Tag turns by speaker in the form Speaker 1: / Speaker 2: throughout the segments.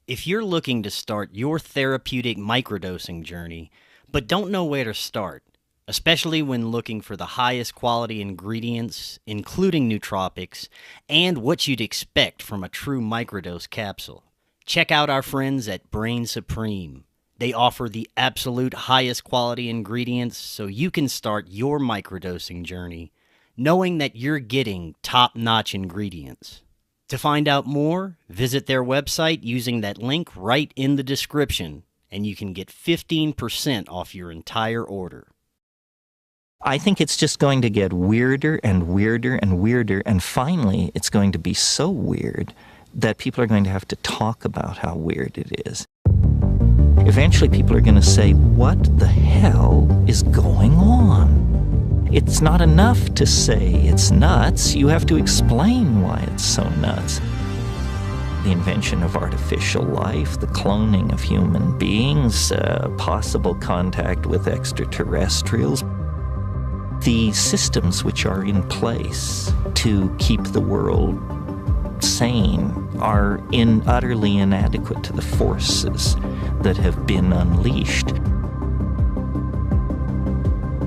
Speaker 1: If you're looking to start your therapeutic microdosing journey, but don't know where to start, especially when looking for the highest quality ingredients, including nootropics, and what you'd expect from a true microdose capsule, check out our friends at Brainsupreme. They offer the absolute highest quality ingredients so you can start your microdosing journey knowing that you're getting top-notch ingredients. To find out more, visit their website using that link right in the description, and you can get 15% off your entire order.
Speaker 2: I think it's just going to get weirder and weirder and weirder, and finally it's going to be so weird that people are going to have to talk about how weird it is. Eventually people are going to say, what the hell is going on? It's not enough to say it's nuts. You have to explain why it's so nuts. The invention of artificial life, the cloning of human beings, possible contact with extraterrestrials, the systems which are in place to keep the world sane are utterly inadequate to the forces that have been unleashed.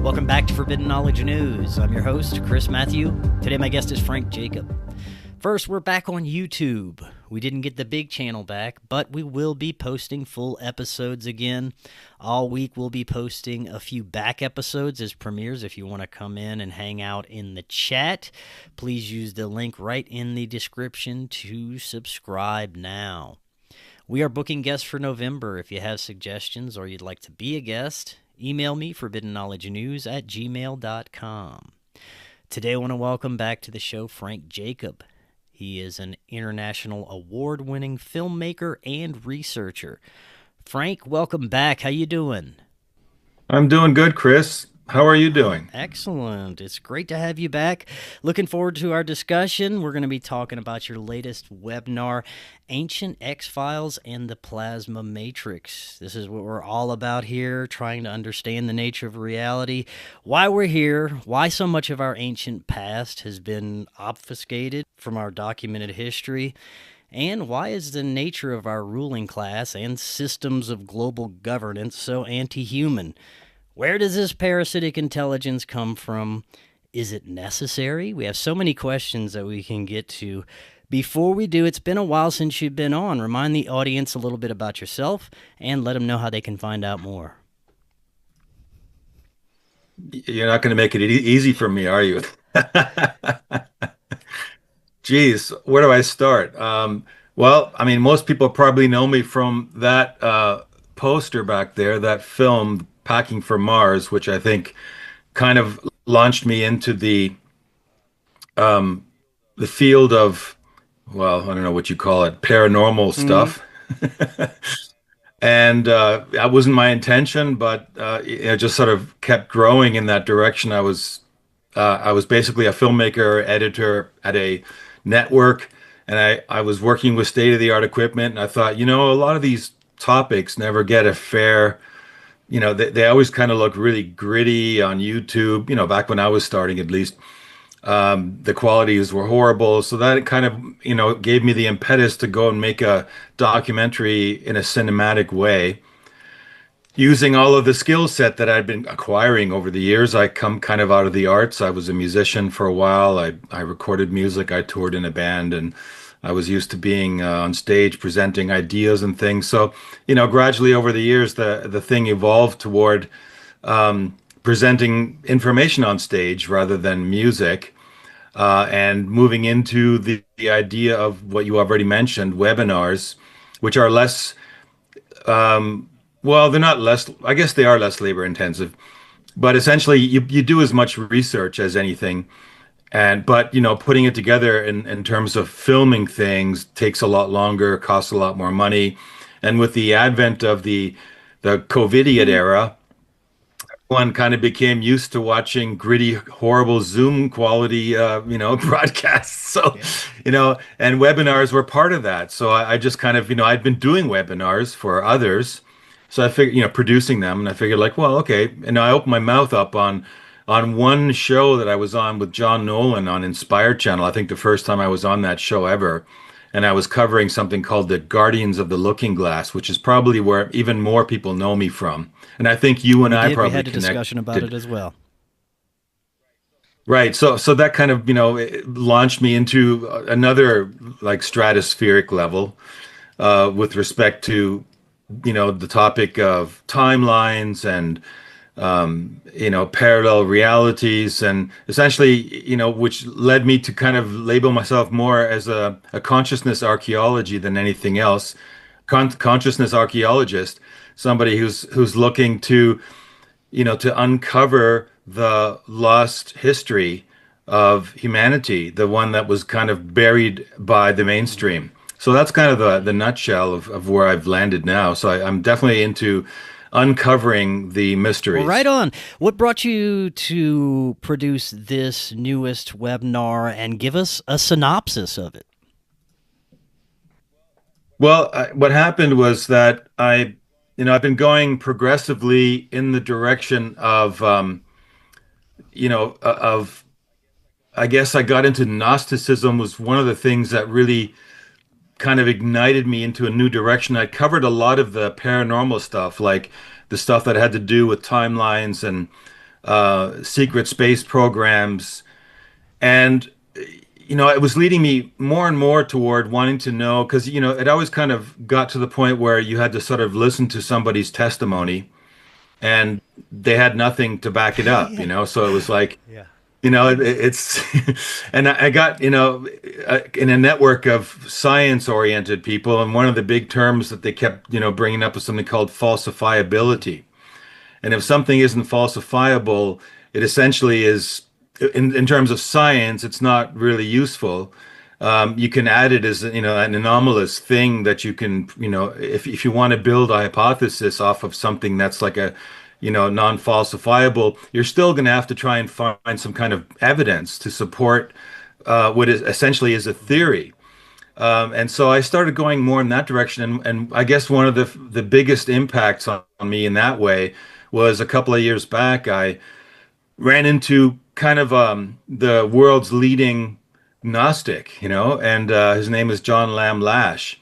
Speaker 1: Welcome back to Forbidden Knowledge News. I'm your host, Chris Matthew. Today my guest is Frank Jacob. First, we're back on YouTube. We didn't get the big channel back, but we will be posting full episodes again. All week we'll be posting a few back episodes as premieres. If you want to come in and hang out in the chat, please use the link right in the description to subscribe now. We are booking guests for November. If you have suggestions or you'd like to be a guest, email me, forbiddenknowledgenews@gmail.com. Today I want to welcome back to the show Frank Jacob. He is an international award-winning filmmaker and researcher. Frank, welcome back. How you doing?
Speaker 3: I'm doing good, Chris. How are you doing?
Speaker 1: Excellent. It's great to have you back. Looking forward to our discussion. We're going to be talking about your latest webinar, Ancient X-Files and the Plasma Matrix. This is what we're all about here, trying to understand the nature of reality, why we're here, why so much of our ancient past has been obfuscated from our documented history, and why is the nature of our ruling class and systems of global governance so anti-human? Where does this parasitic intelligence come from? Is it necessary? We have so many questions that we can get to. Before we do, it's been a while since you've been on. Remind the audience a little bit about yourself and let them know how they can find out more.
Speaker 3: You're not going to make it easy for me, are you? Geez, where do I start? Well, I mean, most people probably know me from that poster back there, that film, Packing for Mars, which I think kind of launched me into the field of, well, I don't know what you call it, paranormal stuff. And that wasn't my intention, but it just sort of kept growing in that direction. I was basically a filmmaker, editor at a network, and I was working with state-of-the-art equipment, and I thought, you know, a lot of these topics never get a fair, you know, they always kind of look really gritty on YouTube, you know, back when I was starting at least. The qualities were horrible. So that kind of, you know, gave me the impetus to go and make a documentary in a cinematic way. Using all of the skill set that I'd been acquiring over the years. I come kind of out of the arts. I was a musician for a while. I recorded music. I toured in a band, and I was used to being on stage presenting ideas and things. So, you know, gradually over the years, the thing evolved toward presenting information on stage rather than music, and moving into the idea of what you already mentioned, webinars, which are less, well, they're not less, I guess they are less labor intensive, but essentially you do as much research as anything. But you know, putting it together in terms of filming things takes a lot longer, costs a lot more money. And with the advent of the COVIDiot era, everyone kind of became used to watching gritty, horrible Zoom quality, you know, broadcasts. So, yeah. You know, and webinars were part of that. So I just kind of, you know, I'd been doing webinars for others. So I figured, you know, producing them, and I figured like, well, okay. And I opened my mouth up on one show that I was on with John Nolan on Inspired Channel. I think the first time I was on that show ever. and I was covering something called the Guardians of the Looking Glass, which is probably where even more people know me from. And I think you and
Speaker 1: We
Speaker 3: I
Speaker 1: did. We
Speaker 3: probably
Speaker 1: had a discussion about it
Speaker 3: connected.
Speaker 1: as well.
Speaker 3: Right. So that kind of, it launched me into another like stratospheric level with respect to, the topic of timelines and parallel realities, and essentially, which led me to kind of label myself more as a consciousness archaeology than anything else, consciousness archaeologist, somebody who's looking to uncover the lost history of humanity, the one that was kind of buried by the
Speaker 1: Hmm.
Speaker 3: mainstream. So that's kind of the nutshell of where I've landed now. So I'm definitely into uncovering the
Speaker 1: Well, right
Speaker 3: mysteries.
Speaker 1: on. What brought you to produce this newest webinar and give us a synopsis of it?
Speaker 3: Well, what happened was that I've been going progressively in the direction of, of, I guess I got into Gnosticism was one of the things that really kind of ignited me into a new direction. I covered a lot of the paranormal stuff, like the stuff that had to do with timelines and secret space programs. And, it was leading me more and more toward wanting to know, because, it always kind of got to the point where you had to sort of listen to somebody's testimony and they had nothing to back it up. So it was like,
Speaker 1: Yeah.
Speaker 3: it's, and I got, in a network of science-oriented people, and one of the big terms that they kept, bringing up was something called falsifiability. And if something isn't falsifiable, it essentially is, in terms of science, it's not really useful. You can add it as, an anomalous thing that you can, if you want to build a hypothesis off of something that's like a, non-falsifiable, you're still going to have to try and find some kind of evidence to support what is essentially is a theory. And so I started going more in that direction. And I guess one of the biggest impacts on me in that way was a couple of years back. I ran into kind of the world's leading Gnostic, and his name is John Lamb Lash.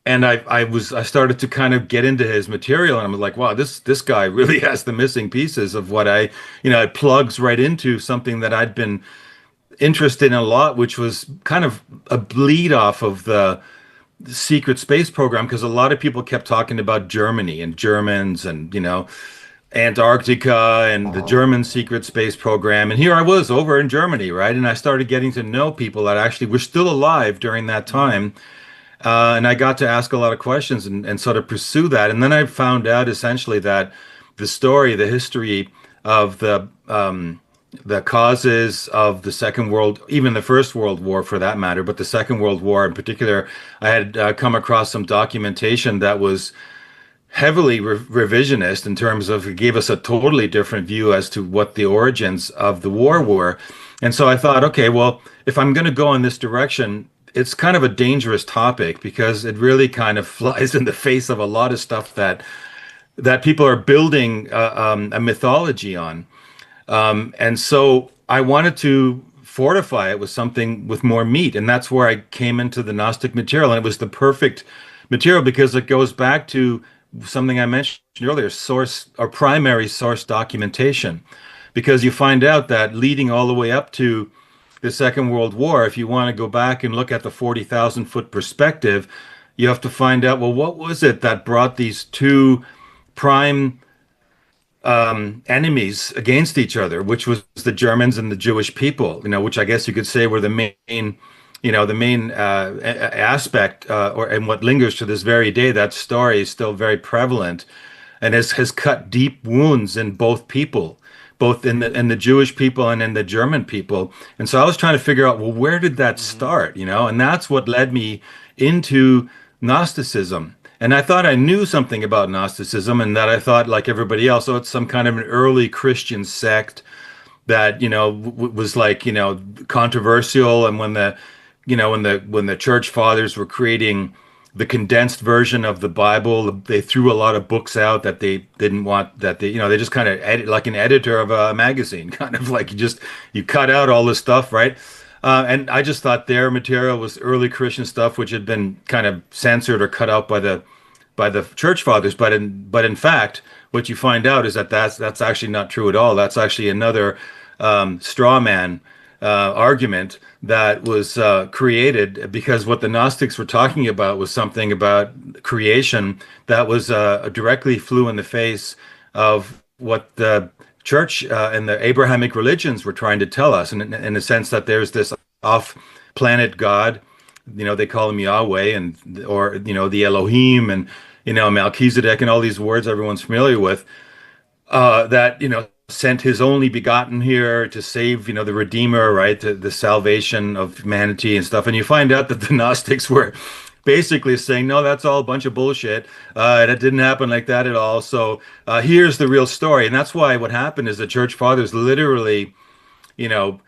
Speaker 3: And I started to kind of get into his material, and I was like, wow, this guy really has the missing pieces of what it plugs right into something that I'd been interested in a lot, which was kind of a bleed off of the secret space program, because a lot of people kept talking about Germany and Germans and, Antarctica and the German secret space program. And here I was over in Germany, right? And I started getting to know people that actually were still alive during that
Speaker 1: Hmm.
Speaker 3: time. And I got to ask a lot of questions and sort of pursue that. And then I found out essentially that the history of the causes of the Second World, even the First World War for that matter, but the Second World War in particular, I had come across some documentation that was heavily revisionist in terms of it gave us a totally different view as to what the origins of the war
Speaker 1: Hmm.
Speaker 3: were. And so I thought, okay, well, if I'm going to go in this direction, it's kind of a dangerous topic because it really kind of flies in the face of a lot of stuff that people are building a mythology on. And so I wanted to fortify it with something with more meat. And that's where I came into the Gnostic material. And it was the perfect material because it goes back to something I mentioned earlier, source or primary source documentation. Because you find out that leading all the way up to the Second World War, if you want to go back and look at the 40,000 foot perspective, you have to find out, well, what was it that brought these two prime enemies against each other, which was the Germans and the Jewish people, which I guess you could say were the main aspect, or and what lingers to this very day. That story is still very prevalent, and has cut deep wounds in both people, both in the Jewish people and in the German people. And so I was trying to figure out, well, where did that
Speaker 1: Hmm.
Speaker 3: start, and that's what led me into Gnosticism. And I thought I knew something about Gnosticism, and that I thought, like everybody else, oh, it's some kind of an early Christian sect that was like controversial. And when the church fathers were creating the condensed version of the Bible, they threw a lot of books out that they didn't want, that they just kind of edit like an editor of a magazine, kind of like you cut out all this stuff, right? And I just thought their material was early Christian stuff, which had been kind of censored or cut out by the church fathers. But in fact, what you find out is that that's actually not true at all. That's actually another straw man argument that was created because what the Gnostics were talking about was something about creation that was directly flew in the face of what the church and the Abrahamic religions were trying to tell us, in the sense that there's this off-planet God, they call him Yahweh, and or the Elohim, and Melchizedek, and all these words everyone's familiar with, that sent his only begotten here to save the Redeemer, right, the salvation of humanity and stuff. And you find out that the Gnostics were basically saying, no, that's all a bunch of bullshit. That didn't happen like that at all. So here's the real story. And that's why what happened is the church fathers literally, you know,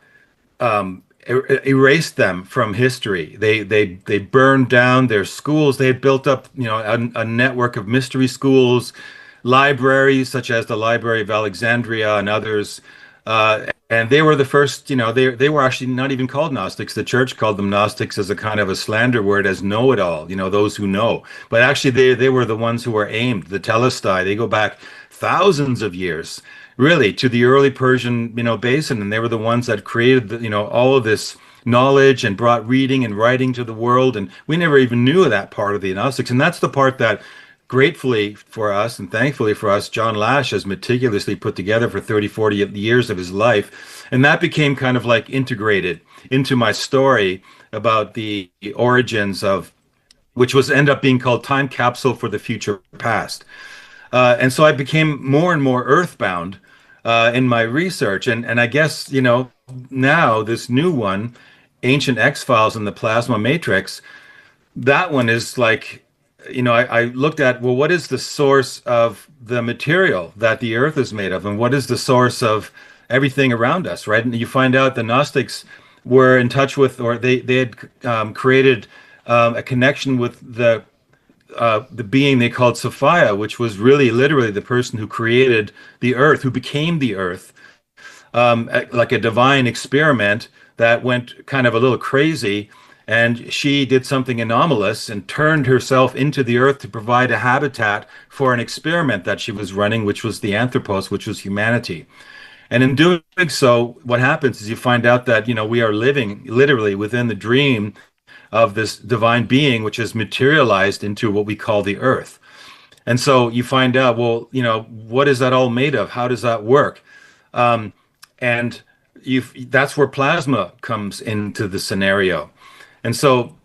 Speaker 3: erased them from history. They burned down their schools. They had built up, a network of mystery schools, libraries such as the Library of Alexandria and others. And they were the first, they were actually not even called Gnostics. The church called them Gnostics as a kind of a slander word, as know-it-all, those who know. But actually, they were the ones who were aimed, the Telestai. They go back thousands of years, really, to the early Persian, basin. And they were the ones that created, all of this knowledge and brought reading and writing to the world. And we never even knew of that part of the Gnostics. And that's the part that gratefully for us and thankfully for us, John Lash has meticulously put together for 30, 40 years of his life. And that became kind of like integrated into my story about the origins of, which was end up being called Time Capsule for the Future Past. And so I became more and more earthbound in my research. And I guess, now this new one, Ancient X-Files and the Plasma Matrix, that one is like, I looked at, well, what is the source of the material that the earth is made of? And what is the source of everything around us, right? And you find out the Gnostics were in touch with, or they had created a connection with the being they called Sophia, which was really literally the person who created the earth, who became the earth, like a divine experiment that went kind of a little crazy. And she did something anomalous and turned herself into the earth to provide a habitat for an experiment that she was running, which was the anthropos, which was humanity. And in doing so, what happens is you find out that, we are living literally within the dream of this divine being, which is materialized into what we call the earth. And so you find out, well, what is that all made of? How does that work? And that's where plasma comes into the scenario. And so,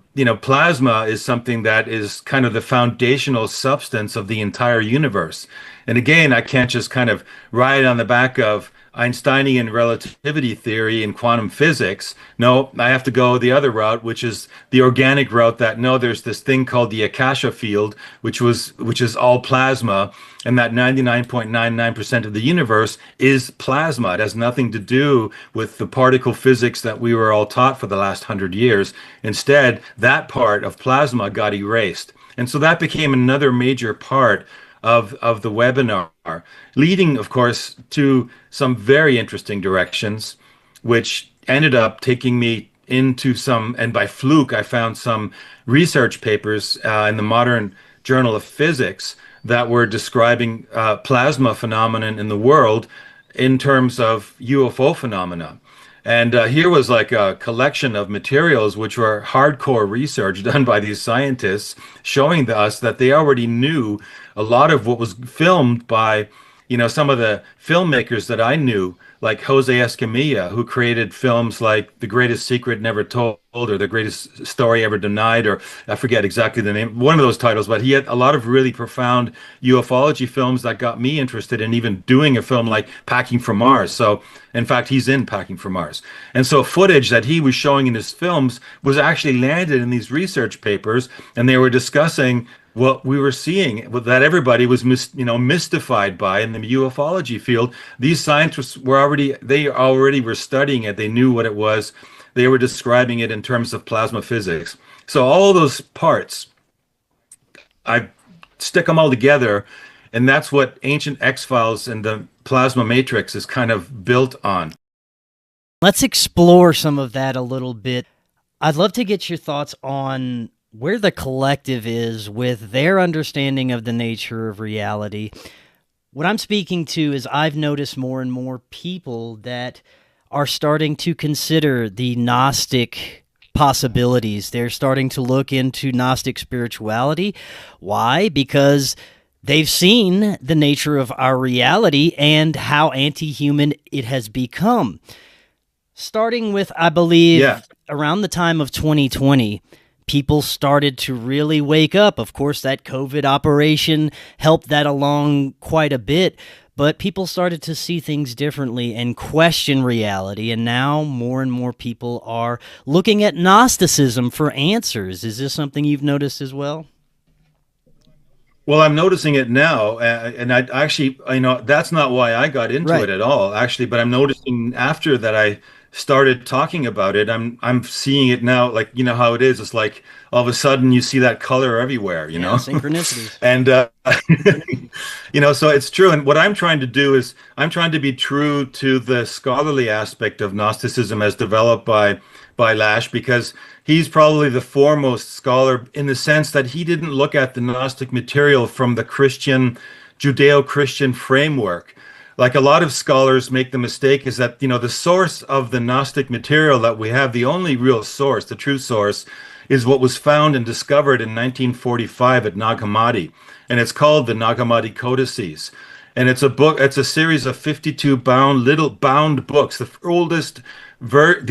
Speaker 3: plasma is something that is kind of the foundational substance of the entire universe. And again, I can't just kind of ride on the back of Einsteinian relativity theory and quantum physics. No, I have to go the other route, which is the organic route, that no, there's this thing called the Akasha field, which is all plasma, and that 99.99% of the universe is plasma. It has nothing to do with the particle physics that we were all taught for the last 100 years. Instead, that part of plasma got erased. And so that became another major part of the webinar, leading, of course, to some very interesting directions, which ended up taking me into some, and by fluke, I found some research papers in the Modern Journal of Physics that were describing plasma phenomenon in the world in terms of UFO phenomena. And here was like a collection of materials which were hardcore research done by these scientists, showing us that they already knew a lot of what was filmed by, some of the filmmakers that I knew, like Jose Escamilla, who created films like The Greatest Secret Never Told or The Greatest Story Ever Denied, or I forget exactly the name, one of those titles, but he had a lot of really profound ufology films that got me interested in even doing a film like Packing for Mars. So, in fact, he's in Packing for Mars. And so footage that he was showing in his films was actually landed in these research papers, and they were discussing what we were seeing, that everybody was mystified by in the ufology field. These scientists were already were studying it. They knew what it was. They were describing it in terms of plasma physics. So all those parts, I stick them all together, and that's what Ancient X-Files and the Plasma Matrix is kind of built on.
Speaker 1: Let's explore some of that a little bit. I'd love to get your thoughts on where the collective is with their understanding of the nature of reality. What I'm speaking to is I've noticed more and more people that are starting to consider the Gnostic possibilities. They're starting to look into Gnostic spirituality. Why? Because they've seen the nature of our reality and how anti-human it has become. Starting with, I believe,
Speaker 3: Yeah.
Speaker 1: around the time of 2020, people started to really wake up. Of course, that COVID operation helped that along quite a bit, but people started to see things differently and question reality. And now more and more people are looking at Gnosticism for answers. Is this something you've noticed as well?
Speaker 3: Well, I'm noticing it now, and I actually, that's not why I got into
Speaker 1: Right.
Speaker 3: it at all, actually. But I'm noticing after that I started talking about it, I'm seeing it now. Like, you know how it is. It's like all of a sudden you see that color everywhere,
Speaker 1: Yeah, synchronicities.
Speaker 3: and so it's true. And what I'm trying to do is I'm trying to be true to the scholarly aspect of Gnosticism as developed by Lash, because he's probably the foremost scholar in the sense that he didn't look at the Gnostic material from the Christian, Judeo-Christian framework. Like a lot of scholars make the mistake is that, the source of the Gnostic material that we have, the only real source, the true source, is what was found and discovered in 1945 at Nag Hammadi. And it's called the Nag Hammadi Codices. And it's a series of 52 bound books, the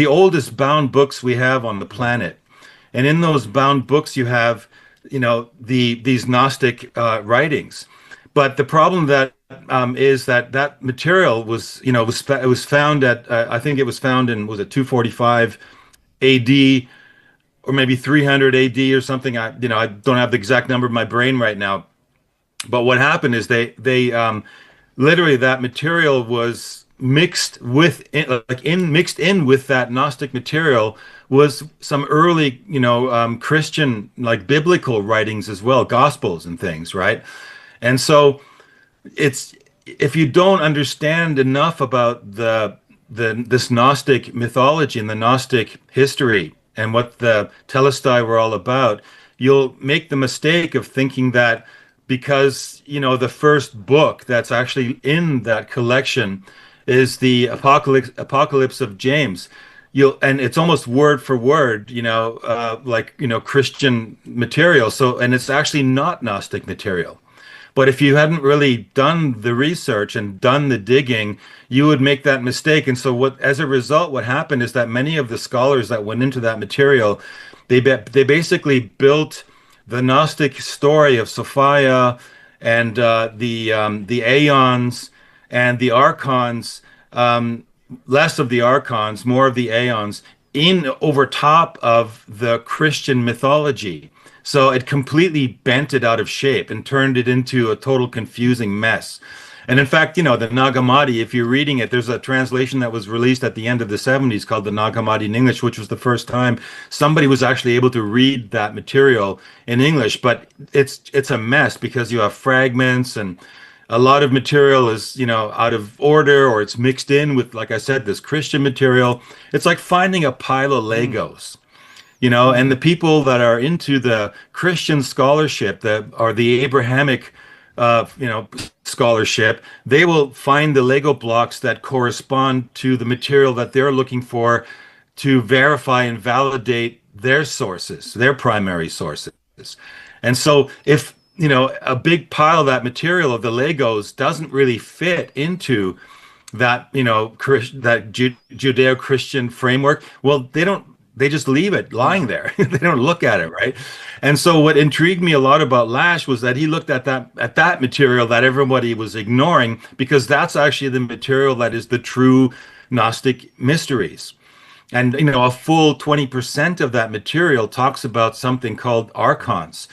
Speaker 3: oldest bound books we have on the planet. And in those bound books, you have, these Gnostic writings. But the problem that is that material was, it was found at, I think it was found in, was it 245 AD or maybe 300 AD or something. I don't have the exact number in my brain right now. But what happened is they literally that material was mixed in with that Gnostic material was some early, Christian, like biblical writings as well, gospels and things, right? And so it's if you don't understand enough about this Gnostic mythology and the Gnostic history and what the Telestai were all about, you'll make the mistake of thinking that because the first book that's actually in that collection is the Apocalypse of James. And it's almost word for word, like Christian material. So, and it's actually not Gnostic material. But if you hadn't really done the research and done the digging, you would make that mistake. And so as a result, what happened is that many of the scholars that went into that material, they basically built the Gnostic story of Sophia and the Aeons and the Archons, less of the Archons, more of the Aeons, in over top of the Christian mythology. So it completely bent it out of shape and turned it into a total confusing mess. And in fact, the Nag Hammadi, if you're reading it, there's a translation that was released at the end of the 70s called the Nag Hammadi in English, which was the first time somebody was actually able to read that material in English. But it's a mess because you have fragments and a lot of material is, out of order or it's mixed in with, like I said, this Christian material. It's like finding a pile of Legos. And the people that are into the Christian scholarship or the Abrahamic, scholarship, they will find the Lego blocks that correspond to the material that they're looking for to verify and validate their sources, their primary sources. And so if, a big pile of that material of the Legos doesn't really fit into that, that Judeo-Christian framework, well, they just leave it lying there. They don't look at it, right? And so what intrigued me a lot about Lash was that he looked at that material that everybody was ignoring, because that's actually the material that is the true Gnostic mysteries. And a full 20% of that material talks about something called Archons.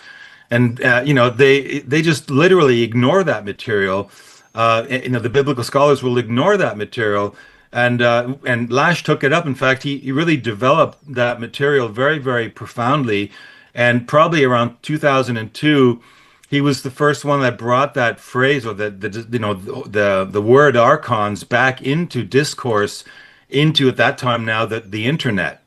Speaker 3: And they just literally ignore that material. The biblical scholars will ignore that material. And Lash took it up. In fact, he really developed that material very, very profoundly. And probably around 2002, he was the first one that brought that phrase or the word archons back into discourse into at that time now the internet.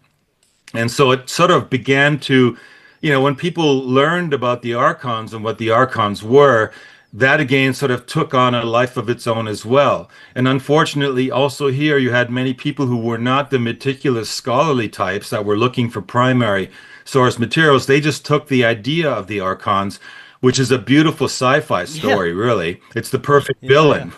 Speaker 3: And so it sort of began to, when people learned about the Archons and what the Archons were, that again sort of took on a life of its own as well. And unfortunately, also here, you had many people who were not the meticulous scholarly types that were looking for primary source materials. They just took the idea of the Archons, which is a beautiful sci-fi story, really. It's the perfect villain.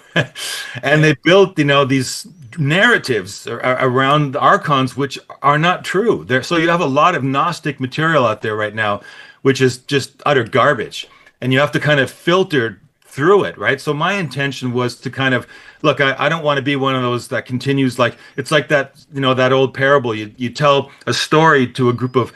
Speaker 3: And they built, these narratives around the Archons, which are not true. So you have a lot of Gnostic material out there right now, which is just utter garbage. And you have to kind of filter through it, right? So my intention was to kind of, look, I don't want to be one of those that continues it's like that, that old parable. You tell a story to a group of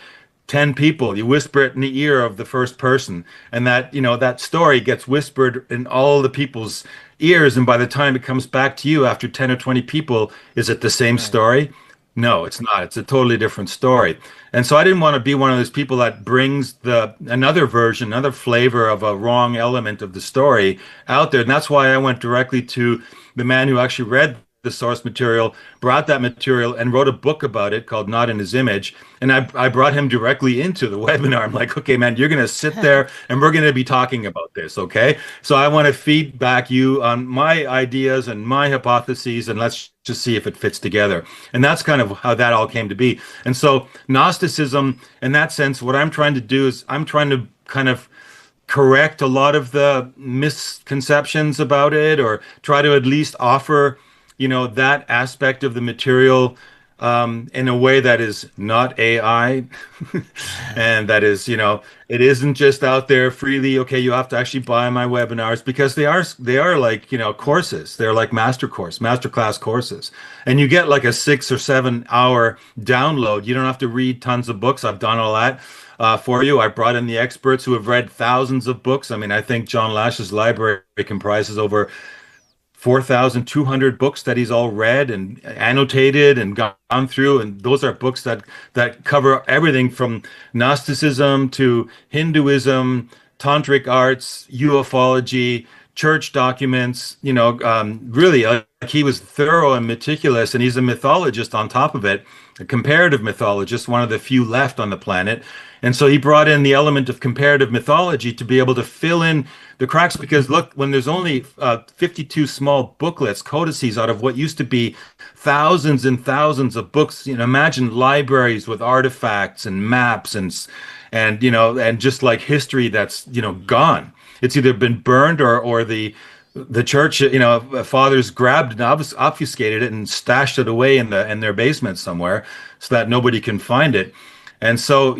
Speaker 3: 10 people, you whisper it in the ear of the first person, and that story gets whispered in all the people's ears, and by the time it comes back to you after 10 or 20 people, is it the same story? No, it's not. It's a totally different story. And so I didn't want to be one of those people that brings another version, another flavor of a wrong element of the story out there. And that's why I went directly to the man who actually read the source material, brought that material, and wrote a book about it called Not in His Image. And I brought him directly into the webinar. I'm like, okay, man, you're going to sit there and we're going to be talking about this, okay? So I want to feedback you on my ideas and my hypotheses, and let's just see if it fits together. And that's kind of how that all came to be. And so Gnosticism, in that sense, what I'm trying to do is I'm trying to kind of correct a lot of the misconceptions about it, or try to at least offer that aspect of the material in a way that is not AI, and that is, it isn't just out there freely. Okay, you have to actually buy my webinars, because they are like, courses. They're like masterclass courses, and you get like a 6 or 7 hour download. You don't have to read tons of books. I've done all that for you. I brought in the experts who have read thousands of books. I mean, I think John Lash's library comprises over 4,200 books that he's all read and annotated and gone through, and those are books that cover everything from Gnosticism to Hinduism, tantric arts, ufology, church documents. Really, like, he was thorough and meticulous, and he's a mythologist on top of it, a comparative mythologist, one of the few left on the planet. And so he brought in the element of comparative mythology to be able to fill in the cracks, because look, when there's only 52 small booklets, codices, out of what used to be thousands and thousands of books, imagine libraries with artifacts and maps and just like history that's, gone. It's either been burned or the church, fathers grabbed and obfuscated it and stashed it away in their basement somewhere so that nobody can find it. And so,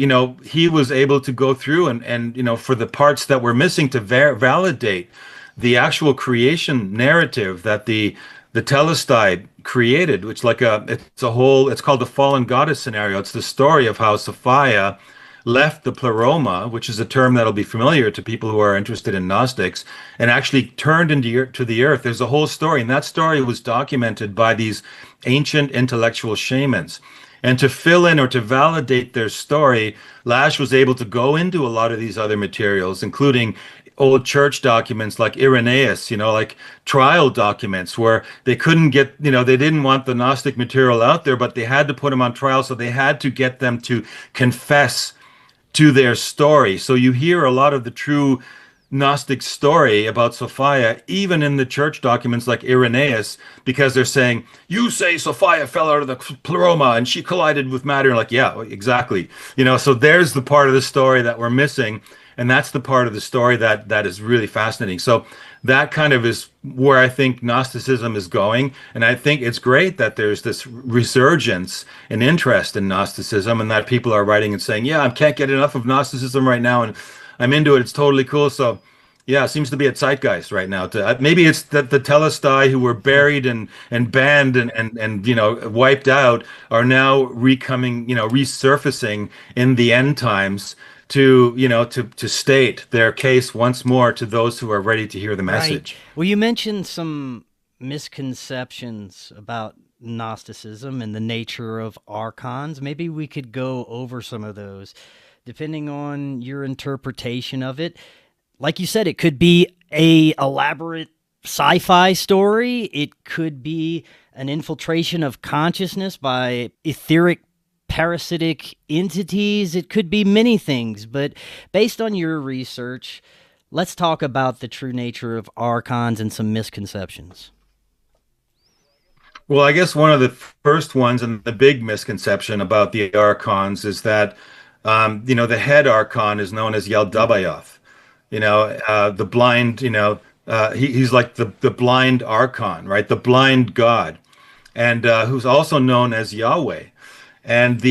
Speaker 3: he was able to go through and for the parts that were missing, to validate the actual creation narrative that the Telestide created, which it's called the fallen goddess scenario. It's the story of how Sophia left the pleroma, which is a term that'll be familiar to people who are interested in Gnostics, and actually turned to the earth. There's a whole story, and that story was documented by these ancient intellectual shamans. And to fill in or to validate their story, Lash was able to go into a lot of these other materials, including old church documents like Irenaeus, like trial documents where they couldn't get, they didn't want the Gnostic material out there, but they had to put them on trial. So they had to get them to confess to their story. So you hear a lot of the true Gnostic story about Sophia, even in the church documents like Irenaeus, because they're saying, you say Sophia fell out of the pleroma and she collided with matter. Like, yeah, exactly. So there's the part of the story that we're missing. And that's the part of the story that is really fascinating. So that kind of is where I think Gnosticism is going. And I think it's great that there's this resurgence and interest in Gnosticism, and that people are writing and saying, yeah, I can't get enough of Gnosticism right now, and I'm into it. It's totally cool. So yeah, it seems to be a zeitgeist right now. Maybe it's that the Telestai who were buried and banned and wiped out are now resurfacing in the end times to state their case once more to those who are ready to hear the message.
Speaker 1: Right. Well, you mentioned some misconceptions about Gnosticism and the nature of Archons. Maybe we could go over some of those, depending on your interpretation of it. Like you said, it could be a elaborate sci-fi story. It could be an infiltration of consciousness by etheric parasitic entities. It could be many things, but based on your research, let's talk about the true nature of Archons and some misconceptions.
Speaker 3: Well, I guess one of the first ones and the big misconception about the Archons is that, the head Archon is known as Yaldabaoth. The blind, he's like the blind Archon, right? The blind God, and who's also known as Yahweh. And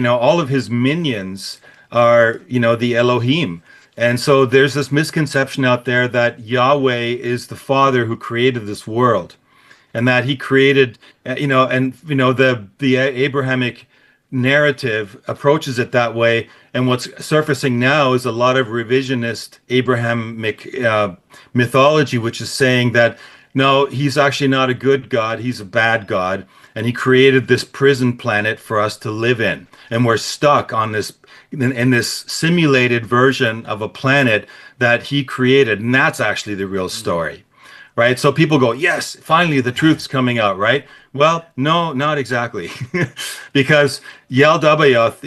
Speaker 3: all of his minions are, the Elohim. And so there's this misconception out there that Yahweh is the Father who created this world, and that he created, the Abrahamic narrative approaches it that way. And what's surfacing now is a lot of revisionist Abrahamic mythology, which is saying that no, he's actually not a good God, he's a bad God, and he created this prison planet for us to live in, and we're stuck on this in this simulated version of a planet that he created, and that's actually the real story. Right? So people go, yes, finally the truth's coming out, right? Well, no, not exactly. Because Yaldabaoth,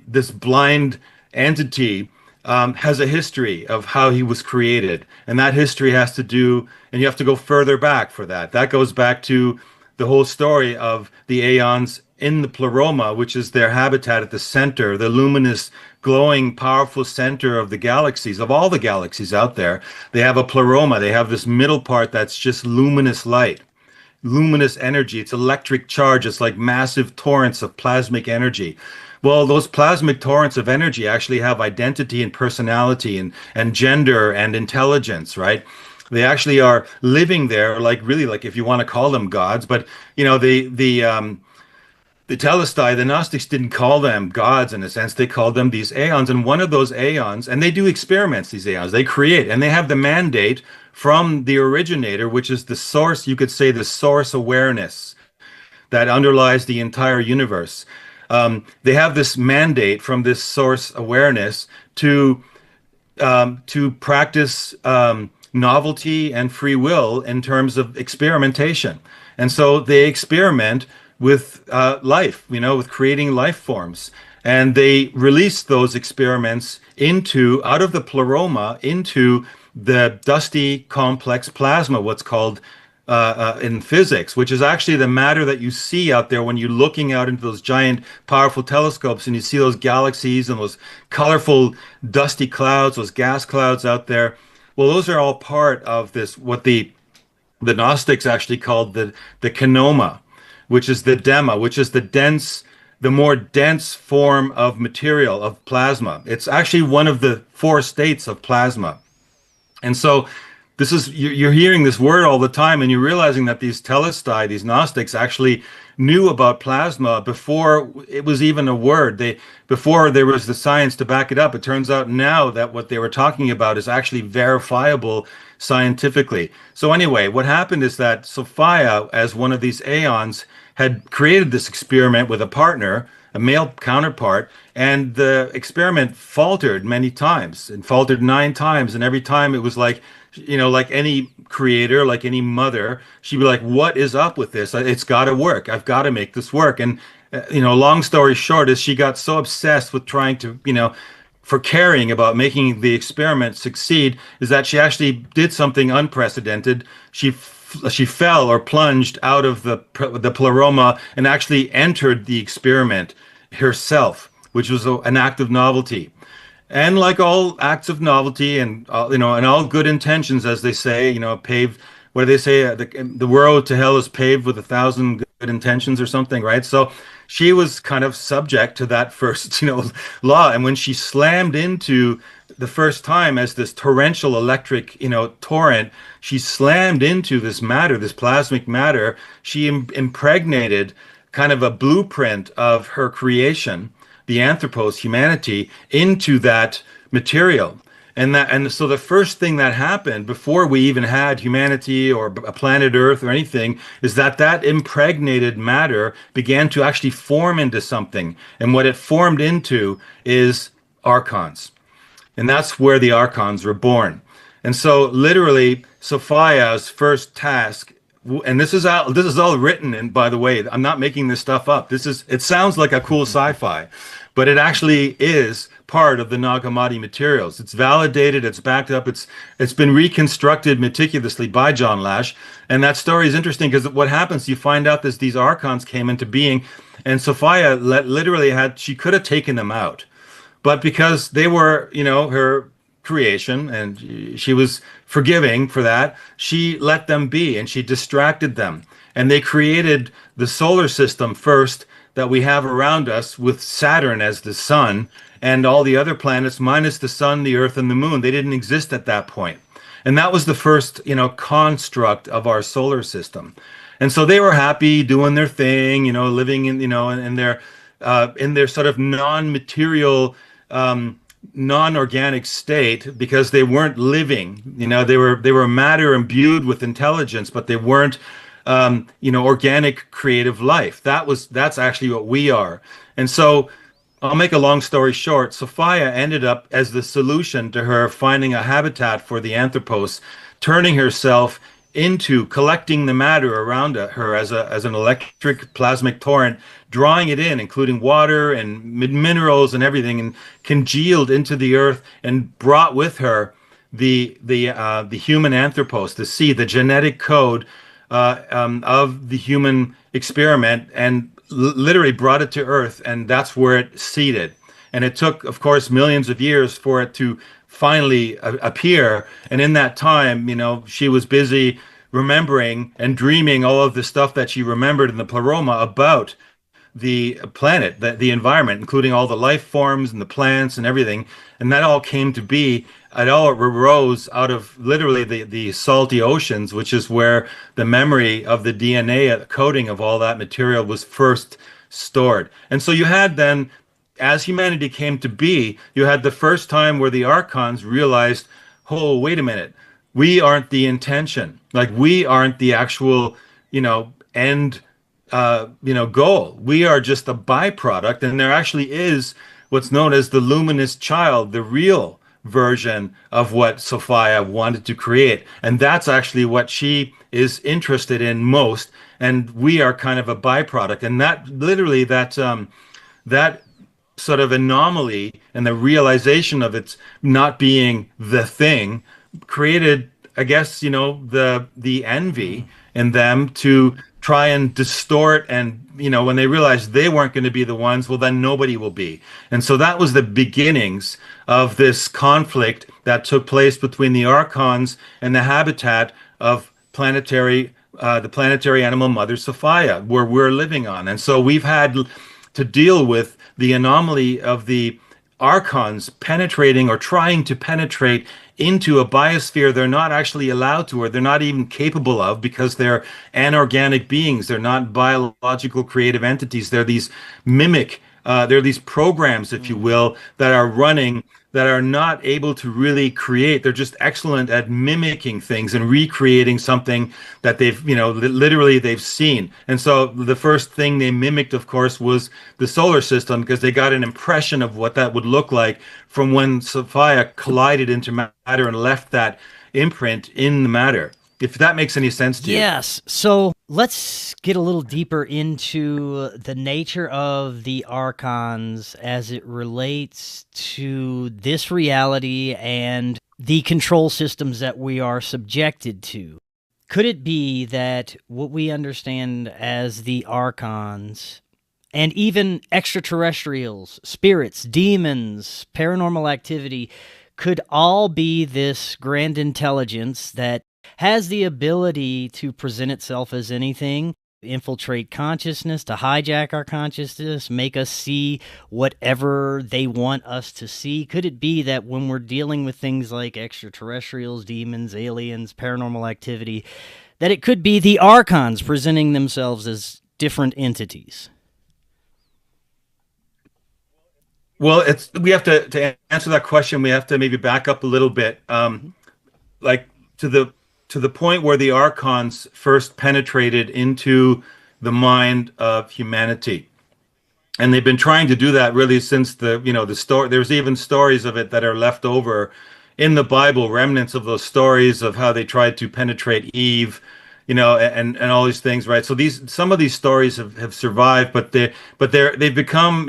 Speaker 3: this blind entity has a history of how he was created. And that history has to do, and you have to go further back for that. That goes back to the whole story of the Aeons in the Pleroma, which is their habitat at the center, the luminous, glowing, powerful center of the galaxies, of all the galaxies out there. They have a Pleroma. They have this middle part that's just luminous light, luminous energy. It's electric charge. It's like massive torrents of plasmic energy. Well, those plasmic torrents of energy actually have identity and personality and gender and intelligence, right? They actually are living there, like really, like if you want to call them gods. But the Telestai, the Gnostics didn't call them gods in a sense. They called them these aeons. And one of those aeons, and they do experiments, these aeons, they create, and they have the mandate from the originator, which is the source, you could say the source awareness that underlies the entire universe. They have this mandate from this source awareness to practice novelty and free will in terms of experimentation. And so they experiment with life, with creating life forms. And they release those experiments out of the Pleroma into the dusty, complex plasma, what's called in physics, which is actually the matter that you see out there when you're looking out into those giant, powerful telescopes and you see those galaxies and those colorful, dusty clouds, those gas clouds out there. Well, those are all part of this, what the Gnostics actually called the kenoma, which is the dema, which is the more dense form of material, of plasma. It's actually one of the 4 states of plasma. And so you're hearing this word all the time, and you're realizing that these Telestai, these Gnostics, actually knew about plasma before it was even a word. Before there was the science to back it up. It turns out now that what they were talking about is actually verifiable scientifically. So anyway, what happened is that Sophia, as one of these aeons, had created this experiment with a partner, a male counterpart, and the experiment faltered many times, and faltered 9 times, and every time it was like, like any creator, like any mother, she'd be like, what is up with this? It's got to work. I've got to make this work. And, long story short is she got so obsessed with trying to, for caring about making the experiment succeed, is that she actually did something unprecedented. She fell or plunged out of the Pleroma and actually entered the experiment herself, which was an act of novelty. And like all acts of novelty and and all good intentions, as they say, paved. What do they say? The road to hell is paved with 1,000 good intentions, or something, right? So she was kind of subject to that first, law. And when she slammed into the first time as this torrential electric, torrent, she slammed into this matter, this plasmic matter. She impregnated kind of a blueprint of her creation, the anthropos, humanity, into that material. And so the first thing that happened before we even had humanity or a planet Earth or anything is that impregnated matter began to actually form into something. And what it formed into is Archons. And that's where the Archons were born. And so literally Sophia's first task, and this is all written, and by the way, I'm not making this stuff up. It sounds like a cool sci-fi, but it actually is part of the Nag Hammadi materials. It's validated, it's backed up, it's been reconstructed meticulously by John Lash. And that story is interesting because what happens, you find out that these Archons came into being, and Sophia literally she could have taken them out. But because they were, her creation, and she was forgiving for that, she let them be and she distracted them. And they created the solar system first that we have around us, with Saturn as the sun and all the other planets minus the sun, the earth, and the moon. They didn't exist at that point. And that was the first, construct of our solar system. And so they were happy doing their thing, living in their sort of non-material, non-organic state, because they weren't living. They were matter imbued with intelligence, but they weren't organic creative life. That's actually what we are. And so I'll make a long story short. Sophia ended up as the solution to her finding a habitat for the Anthropos, turning herself into collecting the matter around her as an electric plasmic torrent, drawing it in, including water and minerals and everything, and congealed into the earth, and brought with her the human Anthropos, the genetic code of the human experiment, and literally brought it to Earth, and that's where it seeded. And it took, of course, millions of years for it to finally appear. And in that time, she was busy remembering and dreaming all of the stuff that she remembered in the pleroma about the planet, the environment, including all the life forms and the plants and everything. And that all came to be. It all arose out of literally the salty oceans, which is where the memory of the DNA coding of all that material was first stored. And so you had then, as humanity came to be, you had the first time where the Archons realized, oh, wait a minute, we aren't the intention. Like, we aren't the actual, end, goal. We are just a byproduct. And there actually is what's known as the luminous child, the real version of what Sophia wanted to create. And that's actually what she is interested in most. And we are kind of a byproduct. And that literally, that sort of anomaly and the realization of its not being the thing created, I guess, the envy in them to try and distort. And when they realized they weren't going to be the ones, well, then nobody will be. And so that was the beginnings of this conflict that took place between the Archons and the habitat of the planetary animal mother Sophia, where we're living on. And so we've had to deal with the anomaly of the Archons penetrating, or trying to penetrate, into a biosphere they're not actually allowed to, or they're not even capable of, because they're anorganic beings. They're not biological creative entities. They're these they're these programs, if you will, that are running, that are not able to really create. They're just excellent at mimicking things and recreating something that they've, literally they've seen. And so the first thing they mimicked, of course, was the solar system, because they got an impression of what that would look like from when Sophia collided into matter and left that imprint in the matter. If that makes any sense to you.
Speaker 1: Yes. So let's get a little deeper into the nature of the Archons as it relates to this reality and the control systems that we are subjected to. Could it be that what we understand as the Archons, and even extraterrestrials, spirits, demons, paranormal activity, could all be this grand intelligence that has the ability to present itself as anything, infiltrate consciousness, to hijack our consciousness, make us see whatever they want us to see? Could it be that when we're dealing with things like extraterrestrials, demons, aliens, paranormal activity, that it could be the Archons presenting themselves as different entities?
Speaker 3: Well, we have to answer that question, we have to maybe back up a little bit, like to the point where the Archons first penetrated into the mind of humanity. And they've been trying to do that really since the story. There's even stories of it that are left over in the Bible remnants of those stories of how they tried to penetrate Eve, and all these things, right? So some of these stories have survived, but they've become,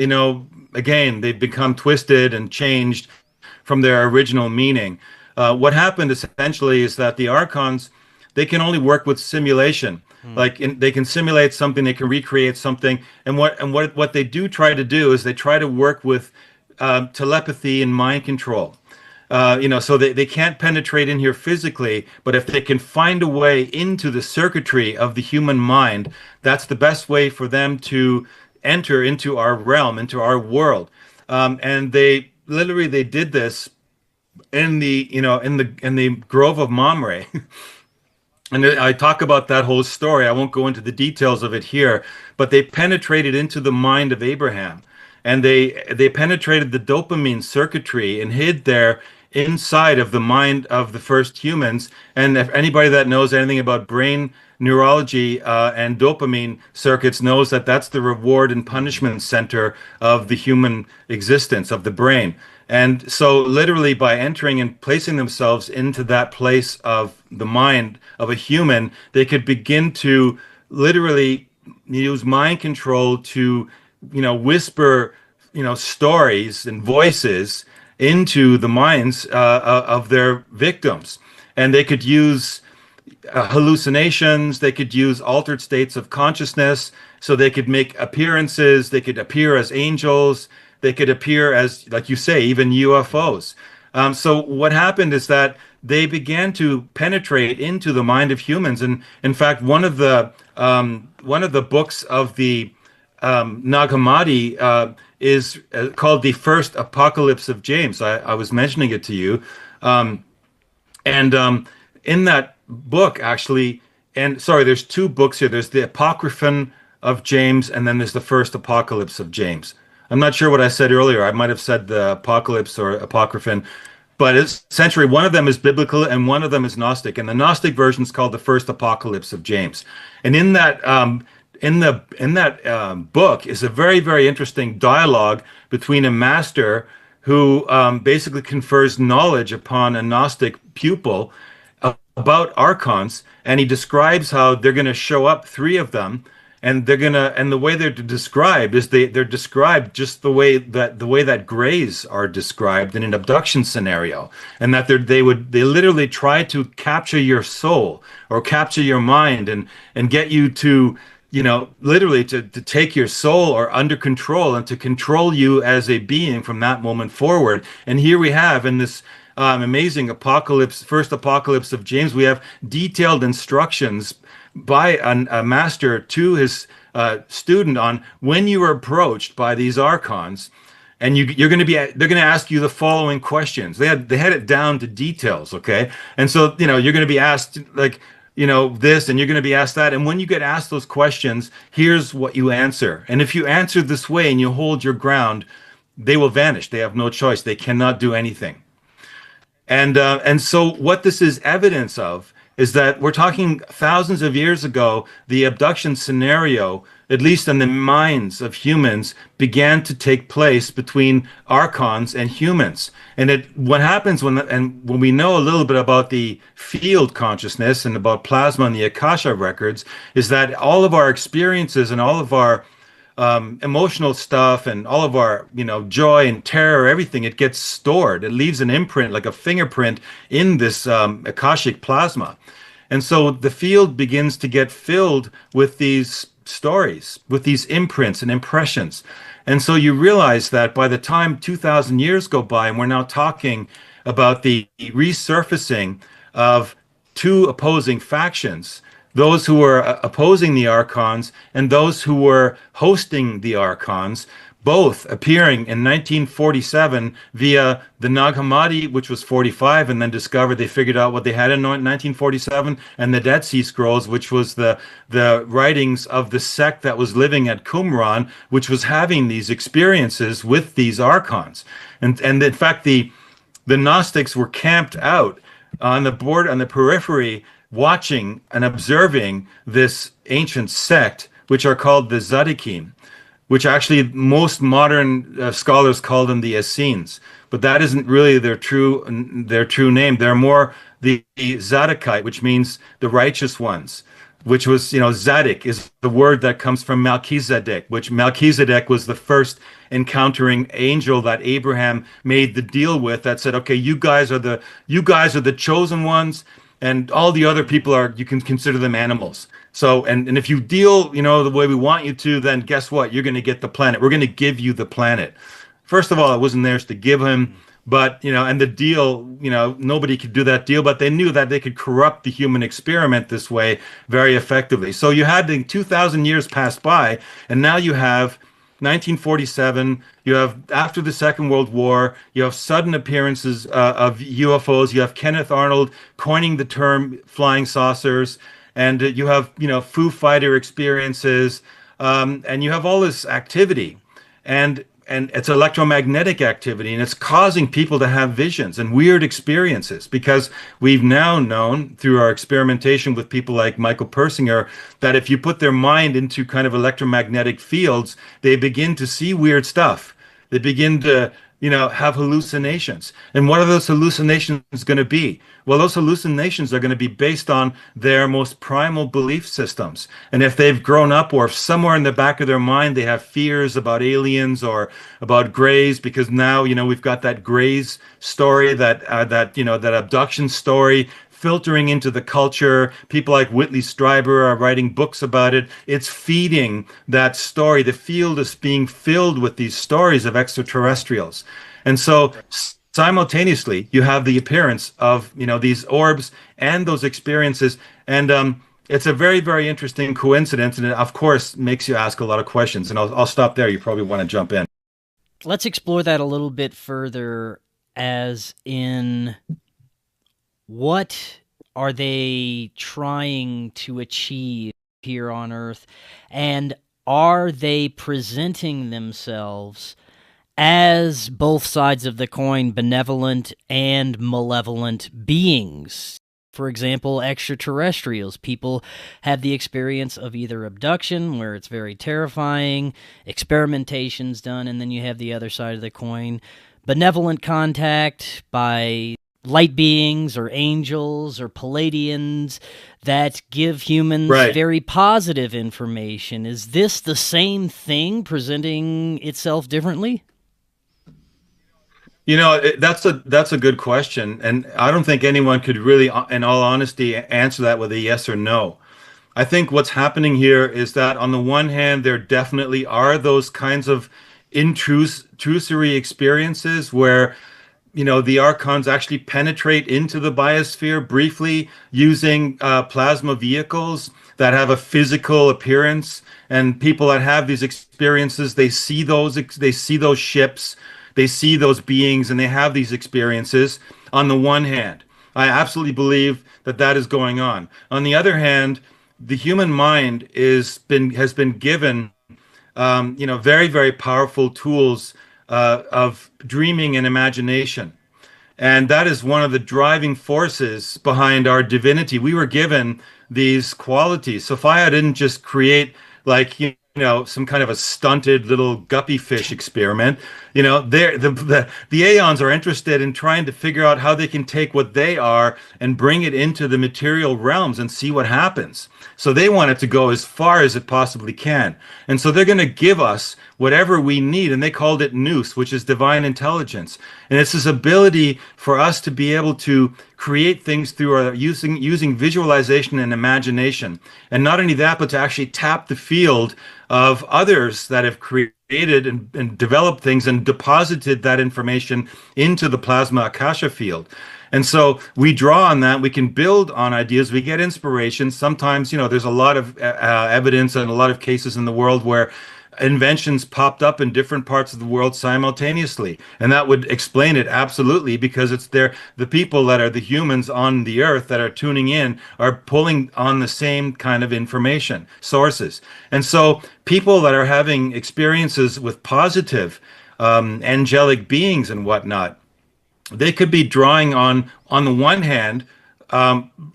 Speaker 3: again, they've become twisted and changed from their original meaning. What happened essentially is that the Archons, they can only work with simulation. They can simulate something, they can recreate something, and what they do try to do is they try to work with telepathy and mind control. So they can't penetrate in here physically, but if they can find a way into the circuitry of the human mind, that's the best way for them to enter into our realm, into our world. And they did this in the Grove of Mamre. And I talk about that whole story. I won't go into the details of it here, but they penetrated into the mind of Abraham, and they penetrated the dopamine circuitry and hid there inside of the mind of the first humans. And if anybody that knows anything about brain neurology and dopamine circuits knows that that's the reward and punishment center of the human existence, of the brain. And so literally by entering and placing themselves into that place of the mind of a human, they could begin to literally use mind control to, whisper, stories and voices into the minds of their victims. And they could use hallucinations, they could use altered states of consciousness, so they could make appearances, they could appear as angels, they could appear as, like you say, even UFOs. So what happened is that they began to penetrate into the mind of humans. And in fact, one of the books of the Nag Hammadi is called The First Apocalypse of James. I was mentioning it to you. In that book, actually, and sorry, there's two books here. There's the Apocryphon of James, and then there's the First Apocalypse of James. I'm not sure what I said earlier. I might have said the Apocalypse or Apocryphon, but it's essentially one of them is biblical and one of them is Gnostic. And the Gnostic version is called the First Apocalypse of James. And in that book is a very, very interesting dialogue between a master who basically confers knowledge upon a Gnostic pupil about Archons, and he describes how they're going to show up, three of them, and the way they're described is they're described just the way that grays are described in an abduction scenario, and that they literally try to capture your soul or capture your mind and get you to, literally to take your soul or under control and to control you as a being from that moment forward. And here we have in this amazing First Apocalypse of James, we have detailed instructions by a master to his student on when you are approached by these Archons, and they're going to ask you the following questions. They had it down to details, okay? And so you're going to be asked like this, and you're going to be asked that, and when you get asked those questions, here's what you answer. And if you answer this way and you hold your ground, they will vanish. They have no choice. They cannot do anything. And so what this is evidence of is that we're talking thousands of years ago, the abduction scenario, at least in the minds of humans, began to take place between Archons and humans. And what happens when we know a little bit about the field consciousness and about plasma and the Akasha records, is that all of our experiences and all of our emotional stuff and all of our, joy and terror, everything, it gets stored. It leaves an imprint, like a fingerprint, in this Akashic plasma. And so the field begins to get filled with these stories, with these imprints and impressions. And so you realize that by the time 2,000 years go by, and we're now talking about the resurfacing of two opposing factions, those who were opposing the Archons and those who were hosting the Archons, both appearing in 1947 via the Nag Hammadi, which was 45, and then discovered they figured out what they had in 1947, and the Dead Sea Scrolls, which was the writings of the sect that was living at Qumran, which was having these experiences with these Archons. And in fact, the Gnostics were camped out on the periphery, watching and observing this ancient sect, which are called the Tzaddikim, which actually most modern scholars call them the Essenes. but that isn't really their true name. They're more the Zadokite, which means the righteous ones, which was, Zadok is the word that comes from Melchizedek, which Melchizedek was the first encountering angel that Abraham made the deal with, that said, okay, you guys are the chosen ones, and all the other people you can consider them animals. So, and if you deal, the way we want you to, then guess what? You're going to get the planet. We're going to give you the planet. First of all, it wasn't theirs to give him, but, and the deal, nobody could do that deal, but they knew that they could corrupt the human experiment this way very effectively. So you had the 2,000 years pass by, and now you have 1947, you have after the Second World War, you have sudden appearances of UFOs. You have Kenneth Arnold coining the term flying saucers, and you have, Foo Fighter experiences, and you have all this activity, and it's electromagnetic activity, and it's causing people to have visions and weird experiences, because we've now known through our experimentation with people like Michael Persinger that if you put their mind into kind of electromagnetic fields, they begin to see weird stuff. They begin to, have hallucinations. And what are those hallucinations going to be? Well, those hallucinations are going to be based on their most primal belief systems. And if they've grown up, or if somewhere in the back of their mind they have fears about aliens or about grays, because now, we've got that grays story, that abduction story filtering into the culture. People like Whitley Strieber are writing books about it. It's feeding that story. The field is being filled with these stories of extraterrestrials. And so simultaneously, you have the appearance of, these orbs and those experiences. And it's a very, very interesting coincidence. And it, of course, makes you ask a lot of questions. And I'll stop there. You probably want to jump in.
Speaker 1: Let's explore that a little bit further, as in, what are they trying to achieve here on Earth? And are they presenting themselves as both sides of the coin, benevolent and malevolent beings? For example, extraterrestrials. People have the experience of either abduction, where it's very terrifying, experimentations done, and then you have the other side of the coin, benevolent contact by light beings or angels or Palladians that give humans very positive information. Is this the same thing presenting itself differently?
Speaker 3: That's a good question, and I don't think anyone could really, in all honesty, answer that with a yes or no. I think what's happening here is that on the one hand, there definitely are those kinds of intrusory experiences where the Archons actually penetrate into the biosphere briefly using plasma vehicles that have a physical appearance. And people that have these experiences, they see those ships, they see those beings, and they have these experiences. On the one hand, I absolutely believe that that is going on. On the other hand, the human mind has been given very, very powerful tools of dreaming and imagination. And that is one of the driving forces behind our divinity. We were given these qualities. Sophia didn't just create some kind of a stunted little guppy fish experiment. The Aeons are interested in trying to figure out how they can take what they are and bring it into the material realms and see what happens. So they want it to go as far as it possibly can. And so they're going to give us whatever we need. And they called it nous, which is divine intelligence. And it's this ability for us to be able to create things through our using visualization and imagination. And not only that, but to actually tap the field of others that have created and developed things and deposited that information into the plasma akasha field. And so we draw on that. We can build on ideas. We get inspiration. Sometimes, there's a lot of evidence and a lot of cases in the world where inventions popped up in different parts of the world simultaneously. And that would explain it absolutely, because it's the people that are the humans on the earth that are tuning in are pulling on the same kind of information sources. And so people that are having experiences with positive angelic beings and whatnot, they could be drawing on the one hand,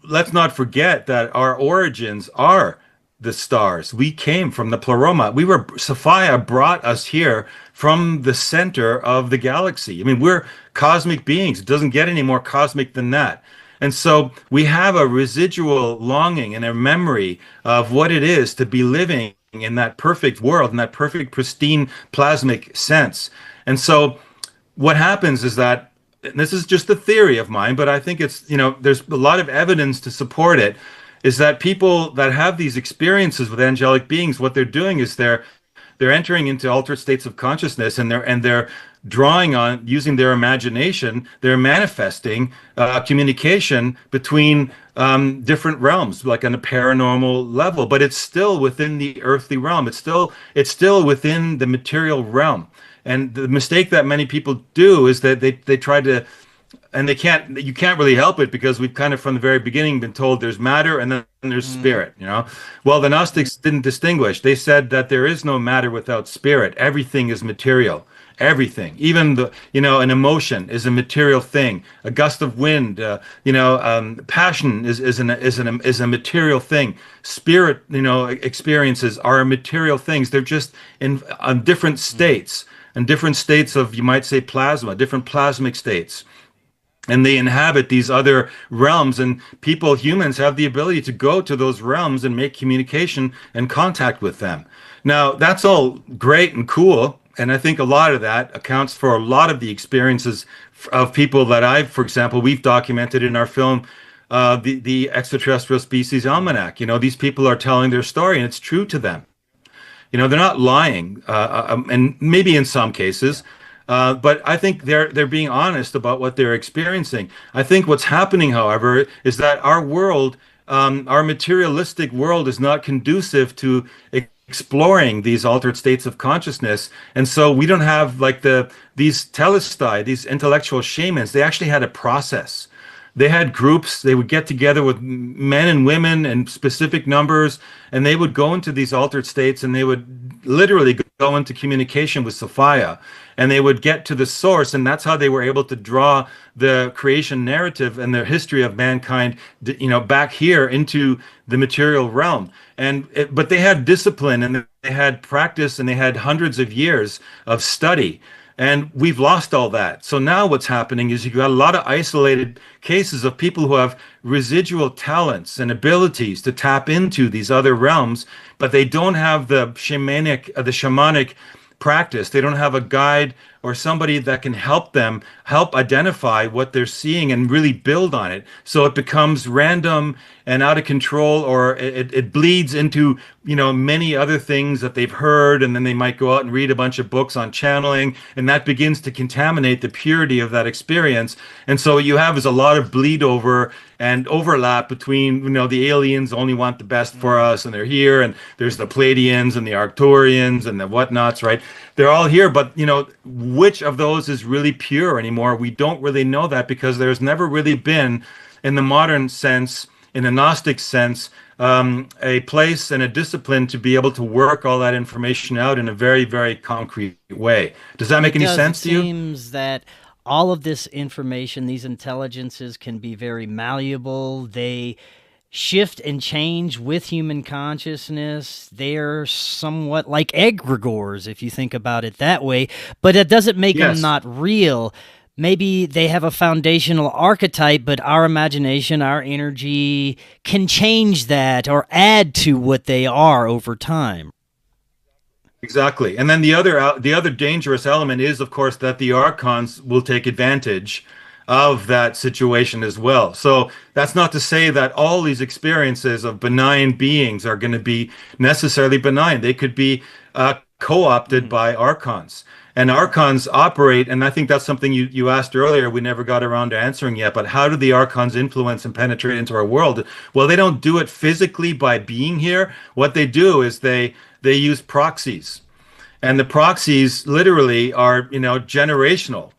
Speaker 3: let's not forget that our origins are the stars. We came from the pleroma. Sophia brought us here from the center of the galaxy. I mean, we're cosmic beings. It doesn't get any more cosmic than that. And so we have a residual longing and a memory of what it is to be living in that perfect world, in that perfect, pristine, plasmic sense. And so what happens is that, and this is just a theory of mine, but I think it's, there's a lot of evidence to support it, is that people that have these experiences with angelic beings, what they're doing is they're entering into altered states of consciousness, and they're drawing on, using their imagination, they're manifesting communication between different realms, like on a paranormal level, but it's still within the earthly realm. It's still within the material realm. And the mistake that many people do is that they try to, and you can't really help it, because we've kind of from the very beginning been told there's matter and then there's spirit, Well, the Gnostics didn't distinguish. They said that there is no matter without spirit. Everything is material. Everything, even an emotion is a material thing. A gust of wind, passion is a material thing. Spirit, experiences are material things. They're just on different states, and different states of, you might say, plasma, different plasmic states. And they inhabit these other realms, and humans have the ability to go to those realms and make communication and contact with them. Now, that's all great and cool. And I think a lot of that accounts for a lot of the experiences of people that for example, we've documented in our film, the Extraterrestrial Species Almanac. These people are telling their story, and it's true to them. They're not lying, and maybe in some cases. But I think they're being honest about what they're experiencing. I think what's happening, however, is that our world, our materialistic world, is not conducive to exploring these altered states of consciousness, and so we don't have like these telestai, these intellectual shamans. They actually had a process. They had groups. They would get together with men and women in specific numbers, and they would go into these altered states, and they would literally go into communication with Sophia, and they would get to the source, and that's how they were able to draw the creation narrative and the history of mankind, back here into the material realm. But they had discipline, and they had practice, and they had hundreds of years of study. And we've lost all that. So now what's happening is you've got a lot of isolated cases of people who have residual talents and abilities to tap into these other realms, but they don't have the shamanic practice. They don't have a guide or somebody that can help identify what they're seeing and really build on it. So it becomes random and out of control, or it bleeds into, many other things that they've heard, and then they might go out and read a bunch of books on channeling, and that begins to contaminate the purity of that experience. And so what you have is a lot of bleed over and overlap between, the aliens only want the best for us, and they're here, and there's the Pleiadians and the Arcturians and the whatnots, right? They're all here, but, which of those is really pure anymore? We don't really know that, because there's never really been, in the modern sense, in a Gnostic sense, a place and a discipline to be able to work all that information out in a very, very concrete way. Does that make any sense to you?
Speaker 1: It seems that all of this information, these intelligences, can be very malleable. They shift and change with human consciousness. They're somewhat like egregores, if you think about it that way, but it doesn't make them not real. Maybe they have a foundational archetype, but our imagination, our energy can change that or add to what they are over time.
Speaker 3: Exactly. And then the other dangerous element is, of course, that the Archons will take advantage of that situation as well. So that's not to say that all these experiences of benign beings are going to be necessarily benign. They could be co-opted by Archons. And Archons operate, and I think that's something you asked earlier, we never got around to answering yet, but how do the Archons influence and penetrate into our world? Well, they don't do it physically by being here. What they do is they use proxies. And the proxies literally are, generational,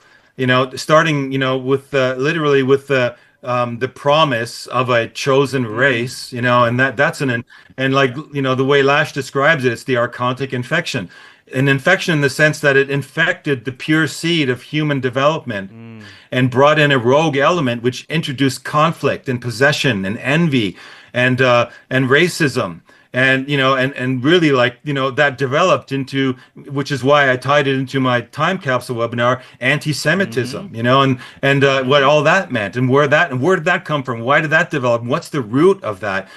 Speaker 3: starting, with literally with the promise of a chosen race, and that's and like, the way Lash describes it, it's the archontic infection. An infection in the sense that it infected the pure seed of human development and brought in a rogue element which introduced conflict and possession and envy and racism And and really, like, that developed into, which is why I tied it into my time capsule webinar, anti-Semitism, and what all that meant, and where did that come from? Why did that develop? What's the root of that?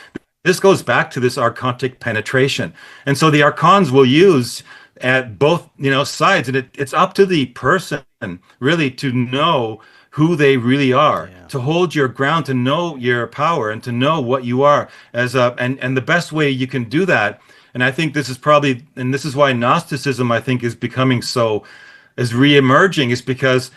Speaker 3: This goes back to this archontic penetration. And so the archons will use at both, sides, and it's up to the person really to know who they really are, to hold your ground, to know your power, and to know what you are as a, and the best way you can do that. And I think this is probably, and this is why Gnosticism, I think, is becoming so, is re-emerging, is because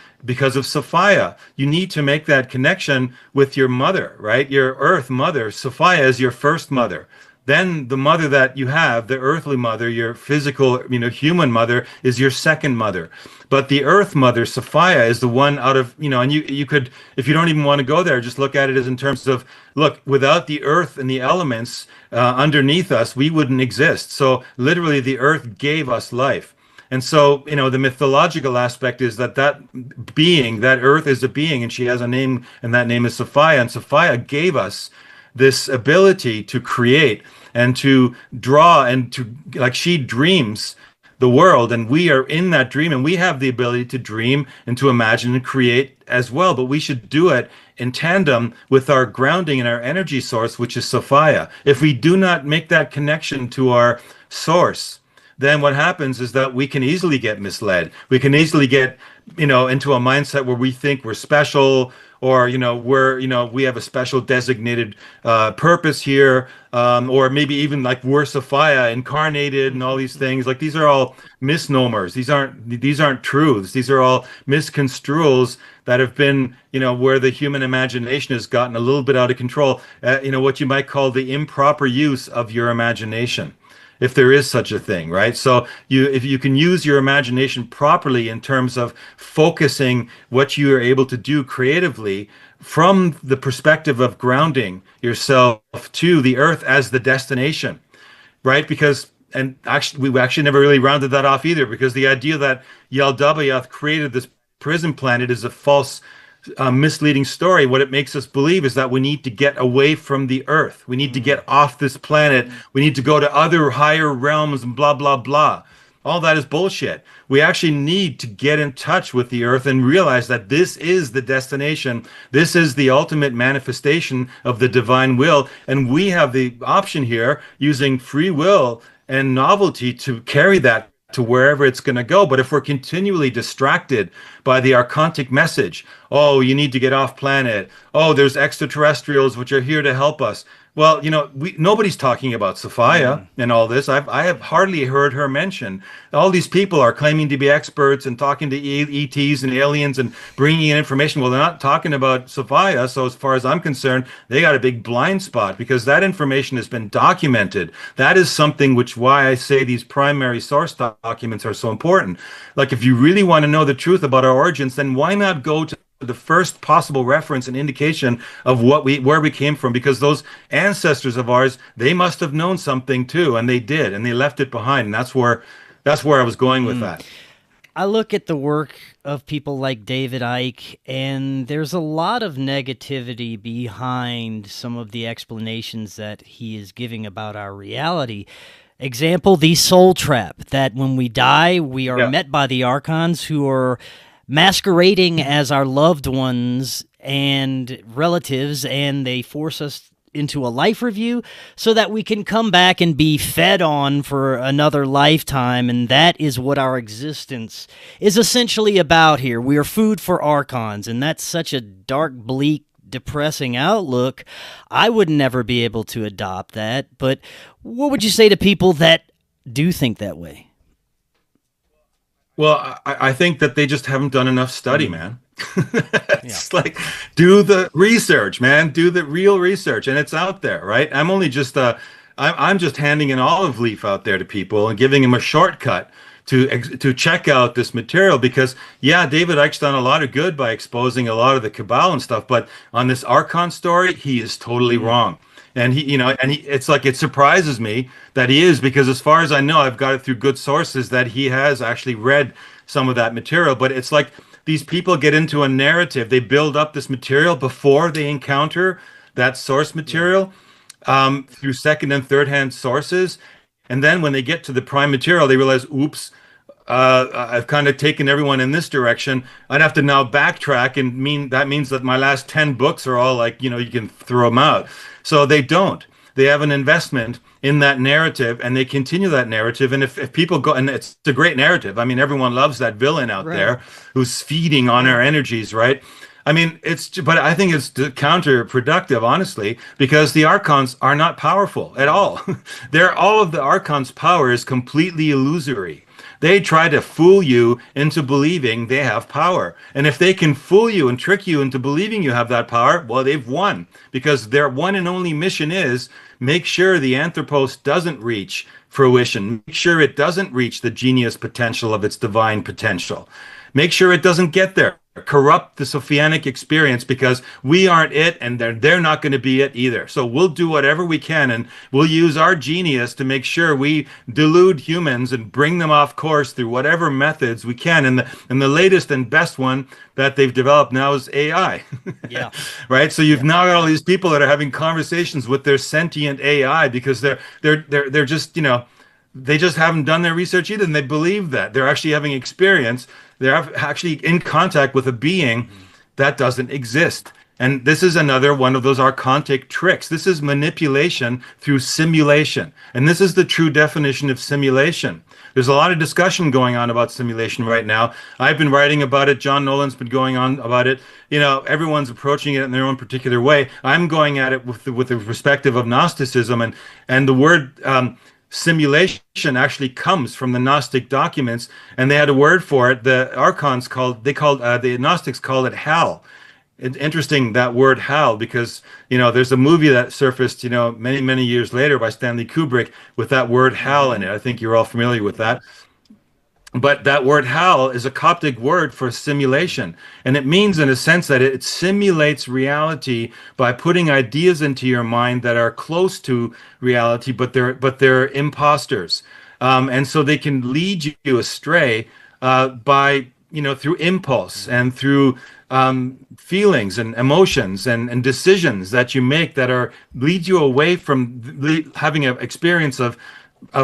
Speaker 3: of Sophia. You need to make that connection with your mother, right? Your earth mother. Sophia is your first mother. Then the mother that you have, the earthly mother, your physical, human mother, is your second mother. But the earth mother, Sophia, is the one out of, and you could, if you don't even want to go there, just look at it as in terms of, look, without the earth and the elements underneath us, we wouldn't exist. So literally the earth gave us life. And so, the mythological aspect is that being, that earth is a being, and she has a name, and that name is Sophia. And Sophia gave us this ability to create and to draw, and to, like, she dreams the world, and we are in that dream, and we have the ability to dream and to imagine and create as well. But we should do it in tandem with our grounding and our energy source, which is Sophia. If we do not make that connection to our source, then what happens is that we can easily get misled. We can easily get, into a mindset where we think we're special, or, we have a special designated purpose here, or maybe even like we're Sophia incarnated and all these things. Like, these are all misnomers. These aren't truths. These are all misconstruals that have been, where the human imagination has gotten a little bit out of control. What you might call the improper use of your imagination, if there is such a thing, right? So if you can use your imagination properly in terms of focusing what you are able to do creatively from the perspective of grounding yourself to the earth as the destination, right? Because, and actually, we actually never really rounded that off either, because the idea that Yaldabaoth created this prison planet is a false, misleading story. What it makes us believe is that we need to get away from the earth. We need to get off this planet. We need to go to other higher realms and blah, blah, blah. All that is bullshit. We actually need to get in touch with the earth and realize that this is the destination. This is the ultimate manifestation of the divine will. And we have the option here, using free will and novelty, to carry that to wherever it's going to go. But if we're continually distracted by the archontic message, oh, you need to get off planet, oh, there's extraterrestrials which are here to help us. Well, nobody's talking about Sophia and all this. I have hardly heard her mentioned. All these people are claiming to be experts and talking to ETs and aliens and bringing in information. Well, they're not talking about Sophia. So as far as I'm concerned, they got a big blind spot, because that information has been documented. That is something which, why I say these primary source documents are so important. Like, if you really want to know the truth about our origins, then why not go to the first possible reference and indication of where we came from? Because those ancestors of ours, they must have known something too, and they did, and they left it behind. And that's where I was going with that.
Speaker 1: I look at the work of people like David Icke, and there's a lot of negativity behind some of the explanations that he is giving about our reality. Example, the soul trap, that when we die, we are met by the Archons, who are masquerading as our loved ones and relatives, and they force us into a life review so that we can come back and be fed on for another lifetime. And that is what our existence is essentially about here. We are food for Archons, and that's such a dark, bleak, depressing outlook. I would never be able to adopt that. But what would you say to people that do think that way?
Speaker 3: Well, I think that they just haven't done enough study, man. It's like, do the research, man. Do the real research, and it's out there, right? I'm only just I'm just handing an olive leaf out there to people and giving them a shortcut to check out this material, because David Icke's done a lot of good by exposing a lot of the cabal and stuff, but on this Archon story, he is totally wrong. And it's like, it surprises me that he is, because as far as I know, I've got it through good sources that he has actually read some of that material. But it's like, these people get into a narrative. They build up this material before they encounter that source material. through second and third hand sources. And then when they get to the prime material, they realize, oops, I've kind of taken everyone in this direction. I'd have to now backtrack, and that means that my last 10 books are all like, you can throw them out. So they don't. They have an investment in that narrative, and they continue that narrative. And if people go, and it's a great narrative. I mean, everyone loves that villain out there who's feeding on our energies, right? I mean, but I think it's counterproductive, honestly, because the Archons are not powerful at all. All of the Archons' power is completely illusory. They try to fool you into believing they have power. And if they can fool you and trick you into believing you have that power, well, they've won, because their one and only mission is make sure the Anthropos doesn't reach fruition. Make sure it doesn't reach the genius potential of its divine potential. Make sure it doesn't get there. Corrupt the Sophianic experience, because we aren't it, and they're not going to be it either. So we'll do whatever we can, and we'll use our genius to make sure we delude humans and bring them off course through whatever methods we can. And the latest and best one that they've developed now is AI.
Speaker 1: Yeah.
Speaker 3: Right. So you've now got all these people that are having conversations with their sentient AI, because they're just, they just haven't done their research either, and they believe that they're actually having experience. They're actually in contact with a being that doesn't exist. And this is another one of those archontic tricks. This is manipulation through simulation. And this is the true definition of simulation. There's a lot of discussion going on about simulation right now. I've been writing about it. John Nolan's been going on about it. Everyone's approaching it in their own particular way. I'm going at it with the perspective of Gnosticism, and the word simulation actually comes from the Gnostic documents, and they had a word for it. The Archons the Gnostics called it hell. It's interesting, that word hell, because there's a movie that surfaced many, many years later by Stanley Kubrick with that word hell in it. I think you're all familiar with that. But that word hal is a Coptic word for simulation. And it means, in a sense, that it simulates reality by putting ideas into your mind that are close to reality, but they're imposters. And so they can lead you astray by, through impulse and through feelings and emotions and decisions that you make that lead you away from having an experience of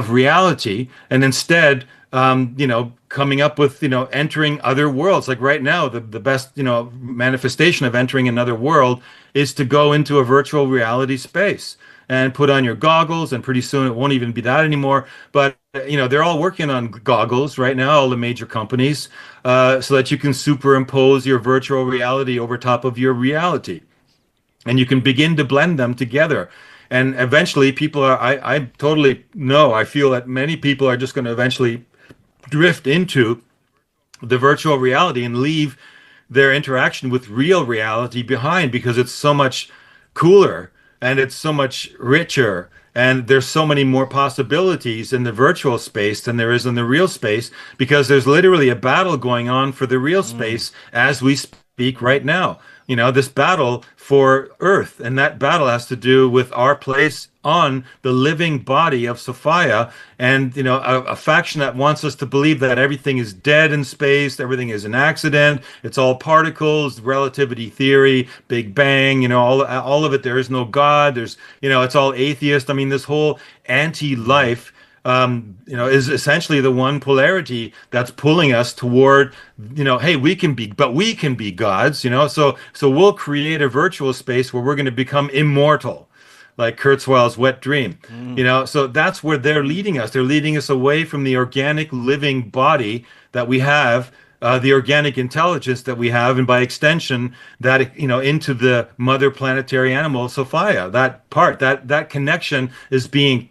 Speaker 3: reality, and instead coming up with, entering other worlds. Like right now, the best, manifestation of entering another world is to go into a virtual reality space and put on your goggles, and pretty soon it won't even be that anymore. But, they're all working on goggles right now, all the major companies, so that you can superimpose your virtual reality over top of your reality. And you can begin to blend them together. And eventually people I totally know, I feel that many people are just going to eventually drift into the virtual reality and leave their interaction with real reality behind, because it's so much cooler and it's so much richer, and there's so many more possibilities in the virtual space than there is in the real space, because there's literally a battle going on for the real space as we speak right now. This battle for Earth, and that battle has to do with our place on the living body of Sophia, and a faction that wants us to believe that everything is dead in space, everything is an accident, it's all particles, relativity theory, Big Bang, all of it. There is no God. There's it's all atheist. I mean, this whole anti-life is essentially the one polarity that's pulling us toward, hey, we can be gods, so we'll create a virtual space where we're going to become immortal, like Kurzweil's wet dream. So that's where they're leading us. They're leading us away from the organic living body that we have, the organic intelligence that we have, and by extension, that into the mother planetary animal, Sophia. That connection is being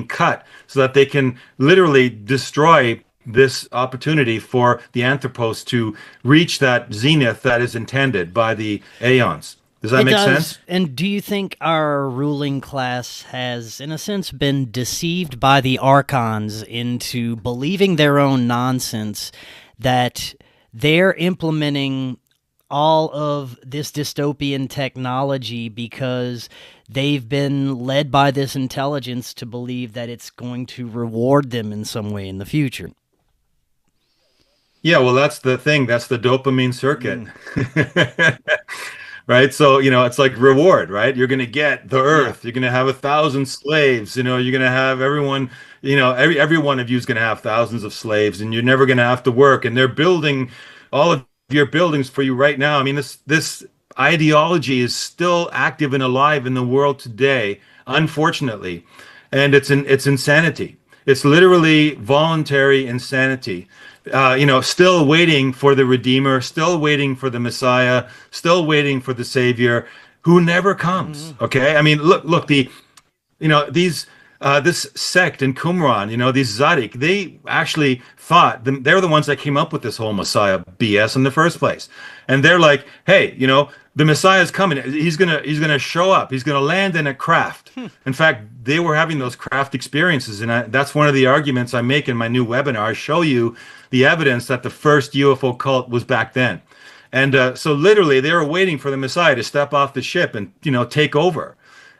Speaker 3: cut, so that they can literally destroy this opportunity for the Anthropos to reach that zenith that is intended by the Aeons. Does that make sense?
Speaker 1: And do you think our ruling class has, in a sense, been deceived by the Archons into believing their own nonsense, that they're implementing all of this dystopian technology because they've been led by this intelligence to believe that it's going to reward them in some way in the future?
Speaker 3: Yeah, well, that's the thing. That's the dopamine circuit. right? So, it's like reward, right? You're going to get the
Speaker 1: Yeah.
Speaker 3: earth. You're going to have 1,000 slaves. You're going to have everyone, every one of you is going to have thousands of slaves, and you're never going to have to work. And they're building all of your buildings for you right now. I mean, this ideology is still active and alive in the world today, unfortunately, and it's insanity. It's literally voluntary insanity. Still waiting for the Redeemer, still waiting for the Messiah, still waiting for the Savior, who never comes.
Speaker 1: Mhm.
Speaker 3: Okay, I mean, look, these this sect in Qumran, these Zadik, they actually thought they're the ones that came up with this whole Messiah BS in the first place, and they're like, hey, the Messiah is coming. He's gonna show up. He's gonna land in a craft. In fact, they were having those craft experiences, and that's one of the arguments I make in my new webinar. I show you the evidence that the first UFO cult was back then, and so literally they were waiting for the Messiah to step off the ship and take over.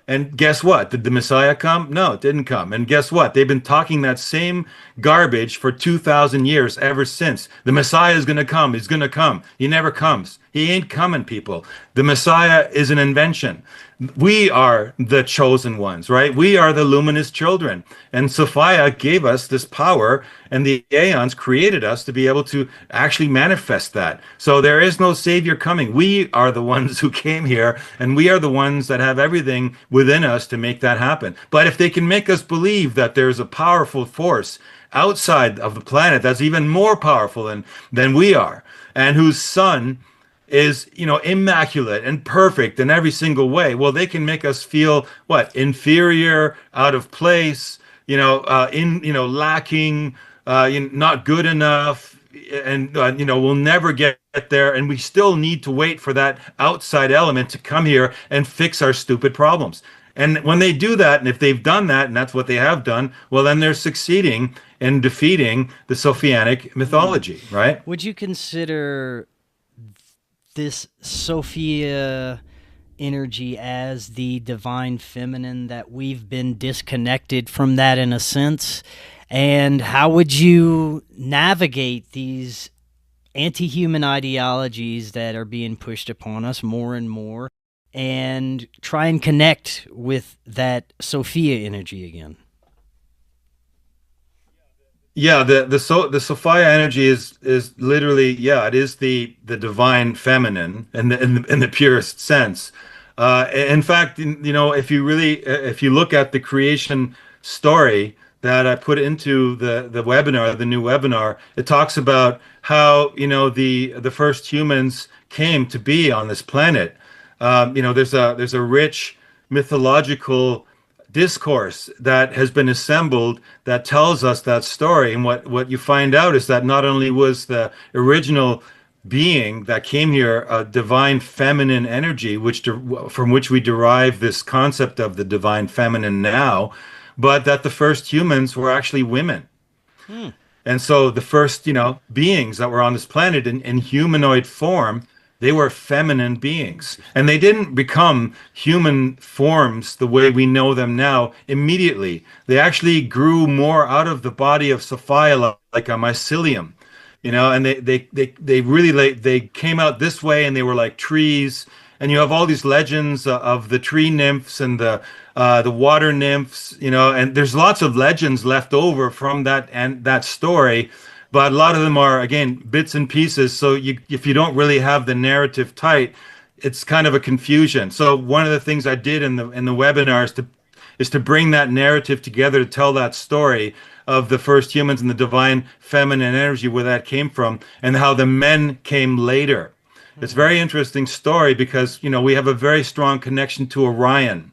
Speaker 3: And guess what? Did the Messiah come? No, it didn't come. And guess what? They've been talking that same garbage for 2,000 years ever since. The Messiah is going to come. He's going to come. He never comes. He ain't coming, people. The Messiah is an invention. We are the chosen ones, right? We are the luminous children. And Sophia gave us this power, and the Aeons created us to be able to actually manifest that. So there is no savior coming. We are the ones who came here, and we are the ones that have everything within us to make that happen. But if they can make us believe that there's a powerful force outside of the planet that's even more powerful than we are, and whose son is immaculate and perfect in every single way, well, they can make us feel what? Inferior, out of place, lacking, not good enough, and we'll never get there, and we still need to wait for that outside element to come here and fix our stupid problems. And when they do that, and if they've done that, and that's what they have done, well, then they're succeeding in defeating the Sophianic mythology, right?
Speaker 1: Would you consider this Sophia energy as the divine feminine, that we've been disconnected from that in a sense? And how would you navigate these anti-human ideologies that are being pushed upon us more and more, and try and connect with that Sophia energy again?
Speaker 3: Yeah, the Sophia energy is literally, yeah, it is the divine feminine in the purest sense. In fact, if you look at the creation story that I put into the webinar, the new webinar, it talks about how the first humans came to be on this planet. There's a rich mythological discourse that has been assembled that tells us that story. And what you find out is that not only was the original being that came here a divine feminine energy, from which we derive this concept of the divine feminine now, but that the first humans were actually women.
Speaker 1: Hmm.
Speaker 3: And so the first, beings that were on this planet in humanoid form, they were feminine beings. And they didn't become human forms the way we know them now immediately. They actually grew more out of the body of Sophia, like a mycelium, and they really, they came out this way, and they were like trees. And you have all these legends of the tree nymphs and the water nymphs, and there's lots of legends left over from that story, but a lot of them are, again, bits and pieces. So if you don't really have the narrative tight, it's kind of a confusion. So one of the things I did in the webinar is to bring that narrative together, to tell that story of the first humans and the divine feminine energy, where that came from, and how the men came later. It's a very interesting story because, we have a very strong connection to Orion.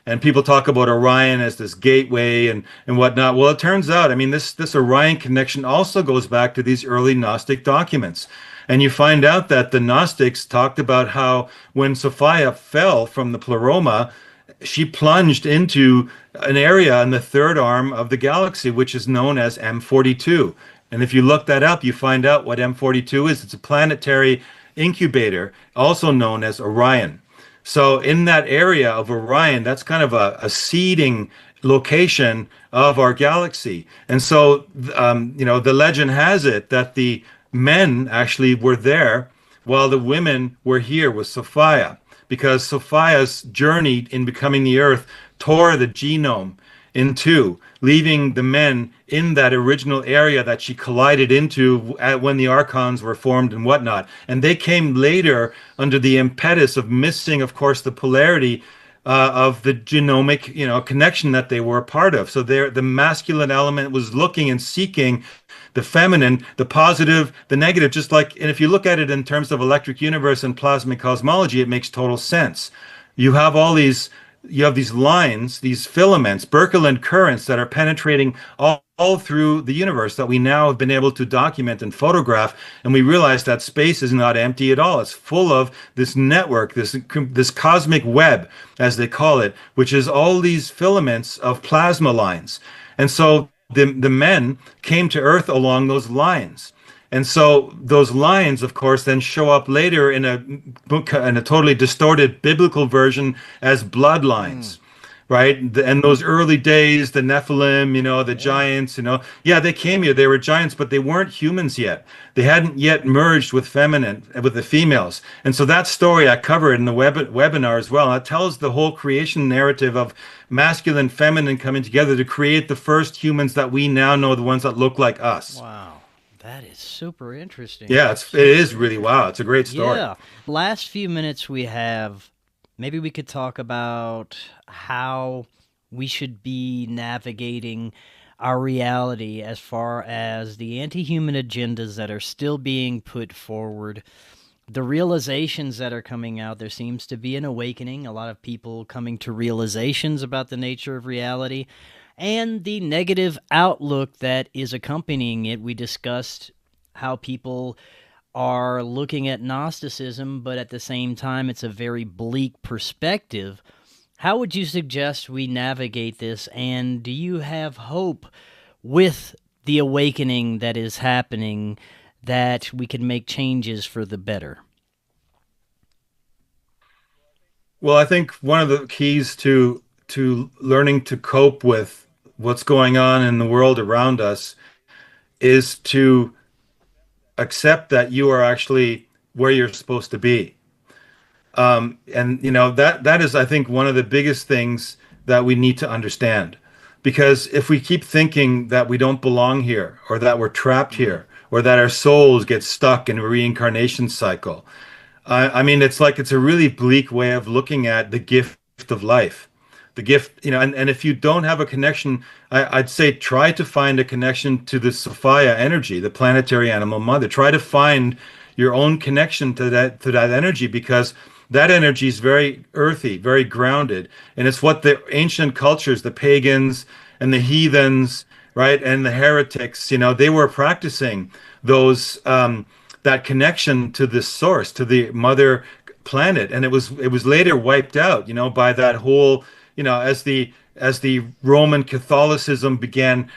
Speaker 3: And people talk about Orion as this gateway and whatnot. Well, it turns out, I mean, this Orion connection also goes back to these early Gnostic documents. And you find out that the Gnostics talked about how when Sophia fell from the pleroma, she plunged into an area in the third arm of the galaxy, which is known as M42. And if you look that up, you find out what M42 is. It's a planetary incubator, also known as Orion. So in that area of Orion, that's kind of a seeding location of our galaxy. And so, the legend has it that the men actually were there while the women were here with Sophia. because Sophia's journey in becoming the Earth tore the genome in two, leaving the men in that original area that she collided into when the Archons were formed and whatnot. And they came later under the impetus of missing, of course, the polarity of the genomic, connection that they were a part of. So the masculine element was looking and seeking the feminine, the positive, the negative, just like, and if you look at it in terms of electric universe and plasmic cosmology, it makes total sense. You have these lines, these filaments, Birkeland currents that are penetrating all through the universe that we now have been able to document and photograph. And we realize that space is not empty at all. It's full of this network, this cosmic web, as they call it, which is all these filaments of plasma lines. And so the men came to Earth along those lines. And so those lines, of course, then show up later in a totally distorted biblical version as bloodlines, right? And those early days, the Nephilim, the giants, they came here. They were giants, but they weren't humans yet. They hadn't yet merged with the females. And so that story I covered in the webinar as well. It tells the whole creation narrative of masculine, feminine coming together to create the first humans that we now know, the ones that look like us.
Speaker 1: Wow. That is super interesting.
Speaker 3: Yeah, it is really, wow. It's a great story.
Speaker 1: Yeah. Last few minutes we have, maybe we could talk about how we should be navigating our reality as far as the anti-human agendas that are still being put forward, the realizations that are coming out. There seems to be an awakening, a lot of people coming to realizations about the nature of reality, and the negative outlook that is accompanying it. We discussed how people are looking at Gnosticism, but at the same time, it's a very bleak perspective. How would you suggest we navigate this, and do you have hope with the awakening that is happening that we can make changes for the better?
Speaker 3: Well, I think one of the keys to learning to cope with what's going on in the world around us is to accept that you are actually where you're supposed to be. And that is, I think, one of the biggest things that we need to understand. Because if we keep thinking that we don't belong here, or that we're trapped here, or that our souls get stuck in a reincarnation cycle, it's a really bleak way of looking at the gift of life. The gift, and if you don't have a connection, I'd say try to find a connection to the Sophia energy, the planetary animal mother. Try to find your own connection to that energy, because that energy is very earthy, very grounded, and it's what the ancient cultures, the pagans and the heathens, right, and the heretics, they were practicing those that connection to the source, to the mother planet, and it was later wiped out, by that whole. As the Roman Catholicism began,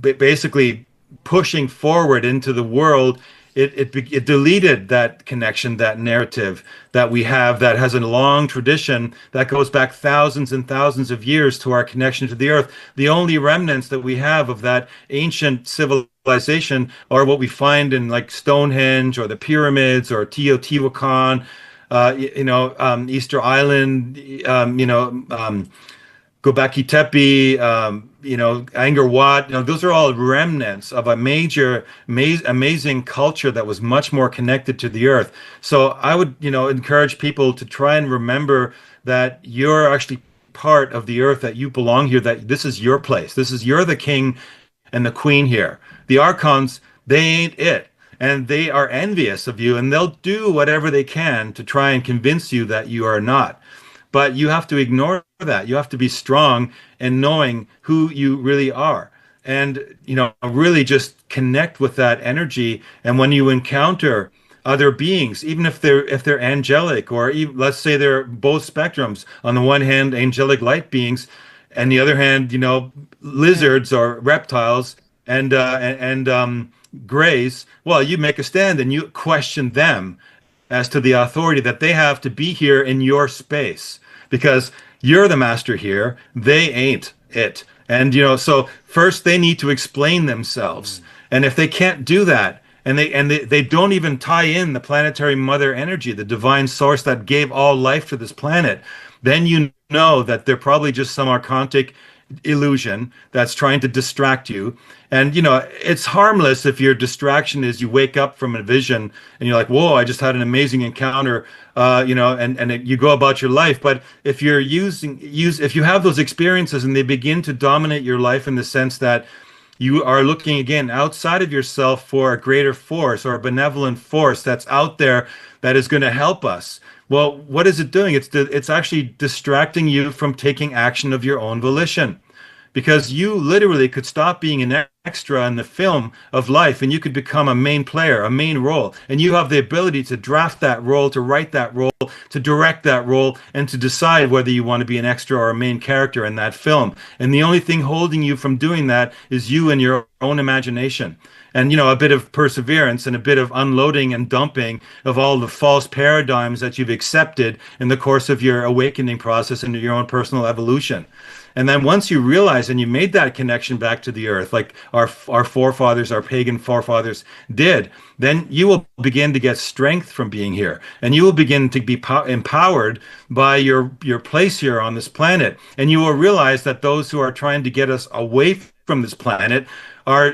Speaker 3: basically pushing forward into the world, it deleted that connection, that narrative that we have that has a long tradition that goes back thousands and thousands of years to our connection to the earth. The only remnants that we have of that ancient civilization are what we find in like Stonehenge or the pyramids or Teotihuacan. Easter Island, Göbekli Tepe, Angkor Wat. Those are all remnants of a amazing culture that was much more connected to the earth. So I would, encourage people to try and remember that you're actually part of the earth, that you belong here, that this is your place. You're the king and the queen here. The Archons, they ain't it. And they are envious of you, and they'll do whatever they can to try and convince you that you are not. But you have to ignore that. You have to be strong in knowing who you really are, and really just connect with that energy. And when you encounter other beings, even if they're angelic, or even, let's say they're both spectrums. On the one hand, angelic light beings, and the other hand, lizards or reptiles, and grays. Well, you make a stand and you question them as to the authority that they have to be here in your space, because you're the master here, they ain't it. And so first they need to explain themselves, and if they can't do that, they don't even tie in the planetary mother energy, the divine source that gave all life to this planet, then you know that they're probably just some archontic illusion that's trying to distract you. And it's harmless if your distraction is you wake up from a vision and you're like, whoa, I just had an amazing encounter, you go about your life. But if you're if you have those experiences and they begin to dominate your life in the sense that you are looking again outside of yourself for a greater force or a benevolent force that's out there that is going to help us. Well, what is it doing? It's actually distracting you from taking action of your own volition. Because you literally could stop being an extra in the film of life and you could become a main player, a main role. And you have the ability to draft that role, to write that role, to direct that role, and to decide whether you want to be an extra or a main character in that film. And the only thing holding you from doing that is you and your own imagination. And, a bit of perseverance and a bit of unloading and dumping of all the false paradigms that you've accepted in the course of your awakening process and your own personal evolution. And then once you realize and you made that connection back to the earth, like our forefathers, our pagan forefathers did, then you will begin to get strength from being here. And you will begin to be empowered by your place here on this planet. And you will realize that those who are trying to get us away from this planet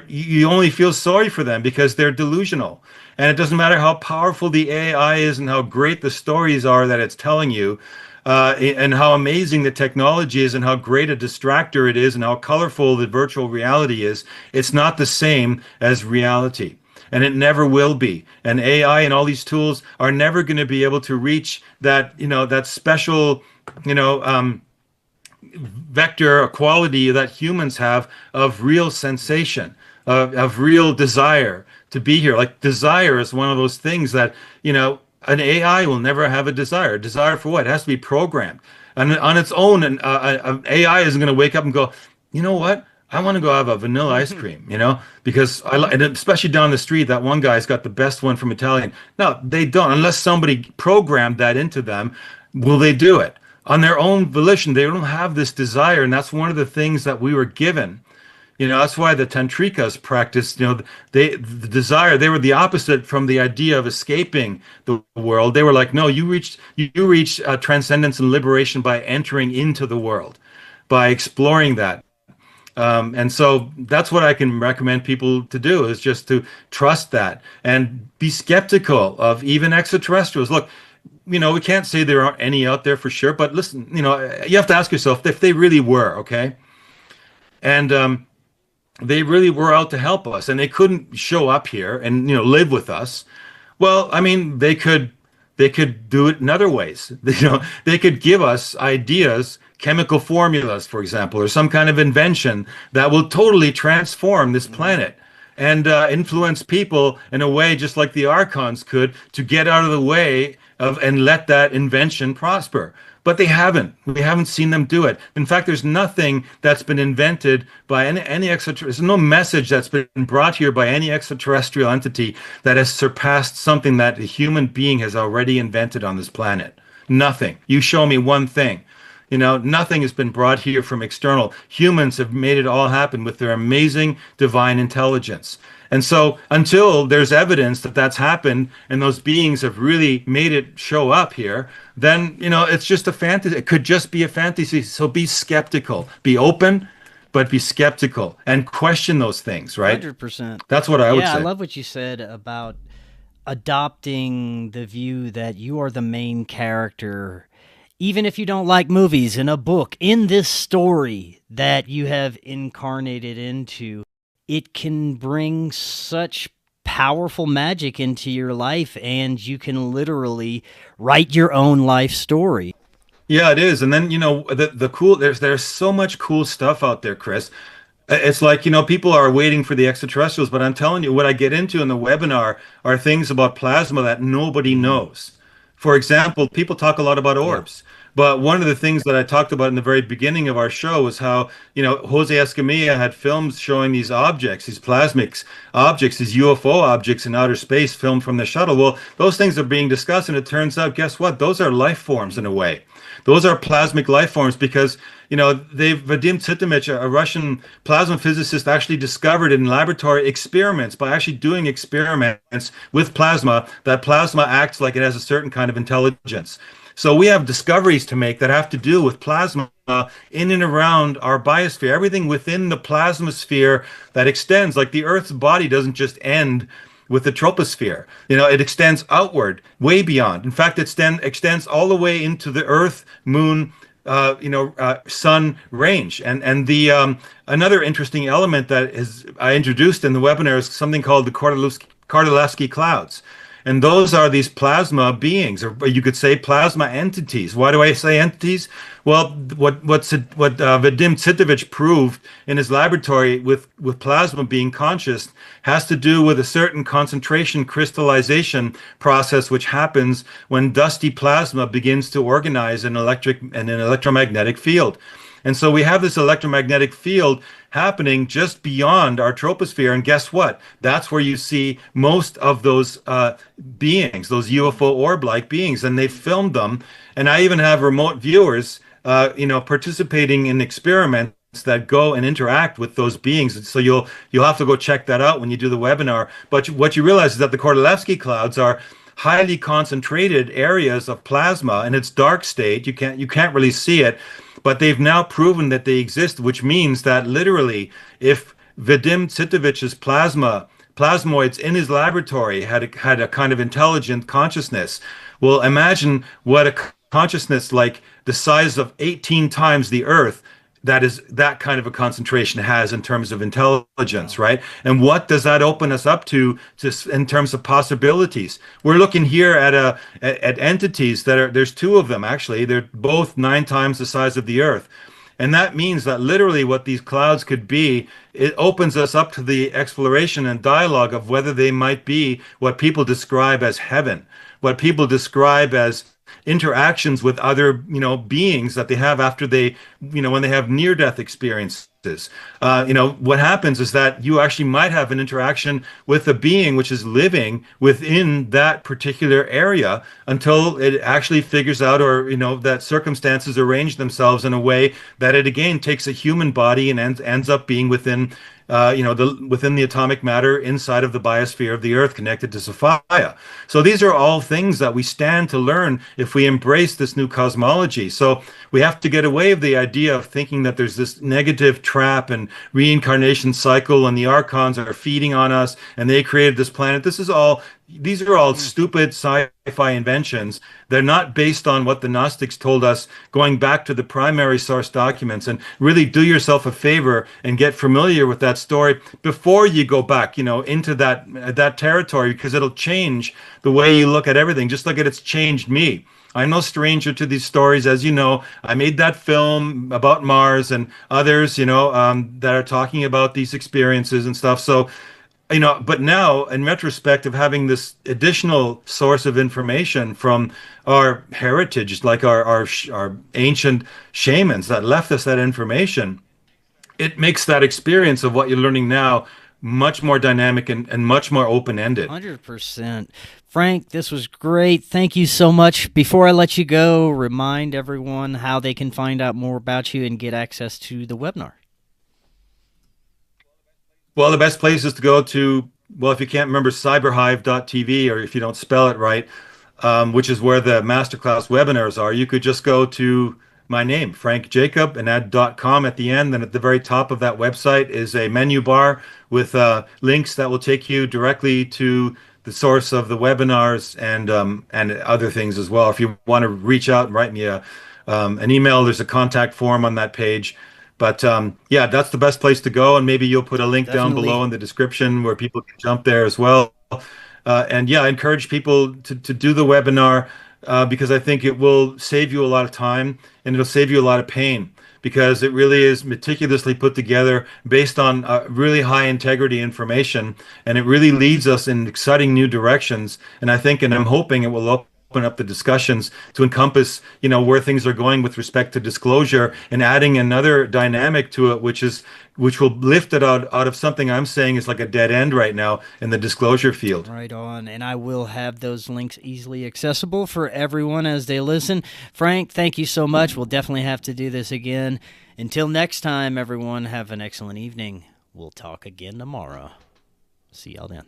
Speaker 3: you only feel sorry for them because they're delusional. And it doesn't matter how powerful the AI is and how great the stories are that it's telling you, and how amazing the technology is and how great a distractor it is and how colorful the virtual reality is. It's not the same as reality. And it never will be. And AI and all these tools are never going to be able to reach that, that special, vector, a quality that humans have of real sensation, of real desire to be here. Like desire is one of those things that, an AI will never have a desire. Desire for what? It has to be programmed. And on its own, an AI isn't going to wake up and go, you know what? I want to go have a vanilla ice cream, because and especially down the street, that one guy's got the best one from Italian. No, they don't. Unless somebody programmed that into them, will they do it? On their own volition, they don't have this desire. And that's one of the things that we were given. That's why the tantrikas practiced, the desire, they were the opposite from the idea of escaping the world. They were like, no, you reach transcendence and liberation by entering into the world, by exploring that. And so that's what I can recommend people to do, is just to trust that and be skeptical of even extraterrestrials. Look, we can't say there aren't any out there for sure, but listen, you have to ask yourself if they really were, okay? And they really were out to help us, and they couldn't show up here and live with us. Well, I mean, they could do it in other ways. They could give us ideas, chemical formulas, for example, or some kind of invention that will totally transform this planet and influence people in a way just like the Archons could, to get out of the way of and let that invention prosper. But they haven't. We haven't seen them do it. In fact, there's nothing that's been invented by any extraterrestrial. There's no message that's been brought here by any extraterrestrial entity that has surpassed something that a human being has already invented on this planet. Nothing. You show me one thing. Nothing has been brought here from external. Humans have made it all happen with their amazing divine intelligence. And so until there's evidence that that's happened and those beings have really made it show up here, then, it's just a fantasy. It could just be a fantasy. So be skeptical, be open, but be skeptical and question those things, right?
Speaker 1: 100%.
Speaker 3: That's what I would say.
Speaker 1: Yeah, I love what you said about adopting the view that you are the main character, even if you don't like movies, in a book, in this story that you have incarnated into. It can bring such powerful magic into your life, and you can literally write your own life story.
Speaker 3: Yeah, it is. And then, the cool, there's so much cool stuff out there, Chris. It's like, people are waiting for the extraterrestrials, but I'm telling you, what I get into in the webinar are things about plasma that nobody knows. For example, people talk a lot about orbs. But one of the things that I talked about in the very beginning of our show was how, Jose Escamilla had films showing these objects, these plasmic objects, these UFO objects in outer space filmed from the shuttle. Well, those things are being discussed, and it turns out, guess what? Those are life forms in a way. Those are plasmic life forms because, Vadim Tsitomich, a Russian plasma physicist, actually discovered in laboratory experiments, by actually doing experiments with plasma, that plasma acts like it has a certain kind of intelligence. So we have discoveries to make that have to do with plasma in and around our biosphere, everything within the plasmasphere that extends, like the Earth's body doesn't just end with the troposphere. It extends outward, way beyond. In fact, it extends all the way into the Earth, Moon, sun range. And the another interesting element that is I introduced in the webinar is something called the Kordylewski clouds. And those are these plasma beings, or you could say plasma entities. Why do I say entities? Well, what Vadim Tsitovich proved in his laboratory with plasma being conscious has to do with a certain concentration crystallization process which happens when dusty plasma begins to organize an electromagnetic field. And so we have this electromagnetic field happening just beyond our troposphere. And guess what? That's where you see most of those beings, those UFO orb-like beings. And they filmed them. And I even have remote viewers, participating in experiments that go and interact with those beings. So you'll have to go check that out when you do the webinar. But what you realize is that the Kordylewski clouds are highly concentrated areas of plasma in its dark state. You can't really see it. But they've now proven that they exist, which means that literally, if Vadim Tsitovich's plasmoids in his laboratory had a kind of intelligent consciousness, well, imagine what a consciousness like the size of 18 times the Earth that kind of a concentration has in terms of intelligence, right? And what does that open us up to in terms of possibilities? We're looking here at entities there's two of them actually. They're both 9 times the size of the Earth. And that means that literally what these clouds could be, it opens us up to the exploration and dialogue of whether they might be what people describe as heaven, what people describe as interactions with other, beings that they have after they, when they have near-death experiences. What happens is that you actually might have an interaction with a being which is living within that particular area until it actually figures out, or, that circumstances arrange themselves in a way that it again takes a human body and ends up being within within the atomic matter inside of the biosphere of the Earth connected to Sophia. So these are all things that we stand to learn if we embrace this new cosmology. So we have to get away with the idea of thinking that there's this negative trap and reincarnation cycle and the Archons are feeding on us and they created this planet. These are all stupid sci-fi inventions. They're not based on what the Gnostics told us, going back to the primary source documents. And really do yourself a favor and get familiar with that story before you go back, into that territory, because it'll change the way you look at everything, just like it's changed me. I'm no stranger to these stories. As you know, I made that film about Mars and others, that are talking about these experiences and stuff. So, but now in retrospect of having this additional source of information from our heritage, like our ancient shamans that left us that information, it makes that experience of what you're learning now much more dynamic and much more open-ended.
Speaker 1: 100%. Frank, this was great. Thank you so much. Before I let you go, remind everyone how they can find out more about you and get access to the webinar.
Speaker 3: Well, the best place is to go to, if you can't remember, cyberhive.tv, or if you don't spell it right, which is where the masterclass webinars are. You could just go to my name, Frank Jacob, and add .com at the end. And at the very top of that website is a menu bar with links that will take you directly to the source of the webinars and other things as well. If you want to reach out and write me an email, there's a contact form on that page. But yeah, that's the best place to go. And maybe you'll put a link down below in the description where people can jump there as well. And yeah, I encourage people to do the webinar because I think it will save you a lot of time and it'll save you a lot of pain, because it really is meticulously put together based on really high integrity information. And it really leads us in exciting new directions. And I think, and I'm hoping it will open up the discussions to encompass, where things are going with respect to disclosure, and adding another dynamic to it, which will lift it out of something I'm saying is like a dead end right now in the disclosure field.
Speaker 1: Right on. And I will have those links easily accessible for everyone as they listen. Frank, thank you so much. We'll definitely have to do this again. Until next time, everyone, have an excellent evening. We'll talk again tomorrow. See y'all then.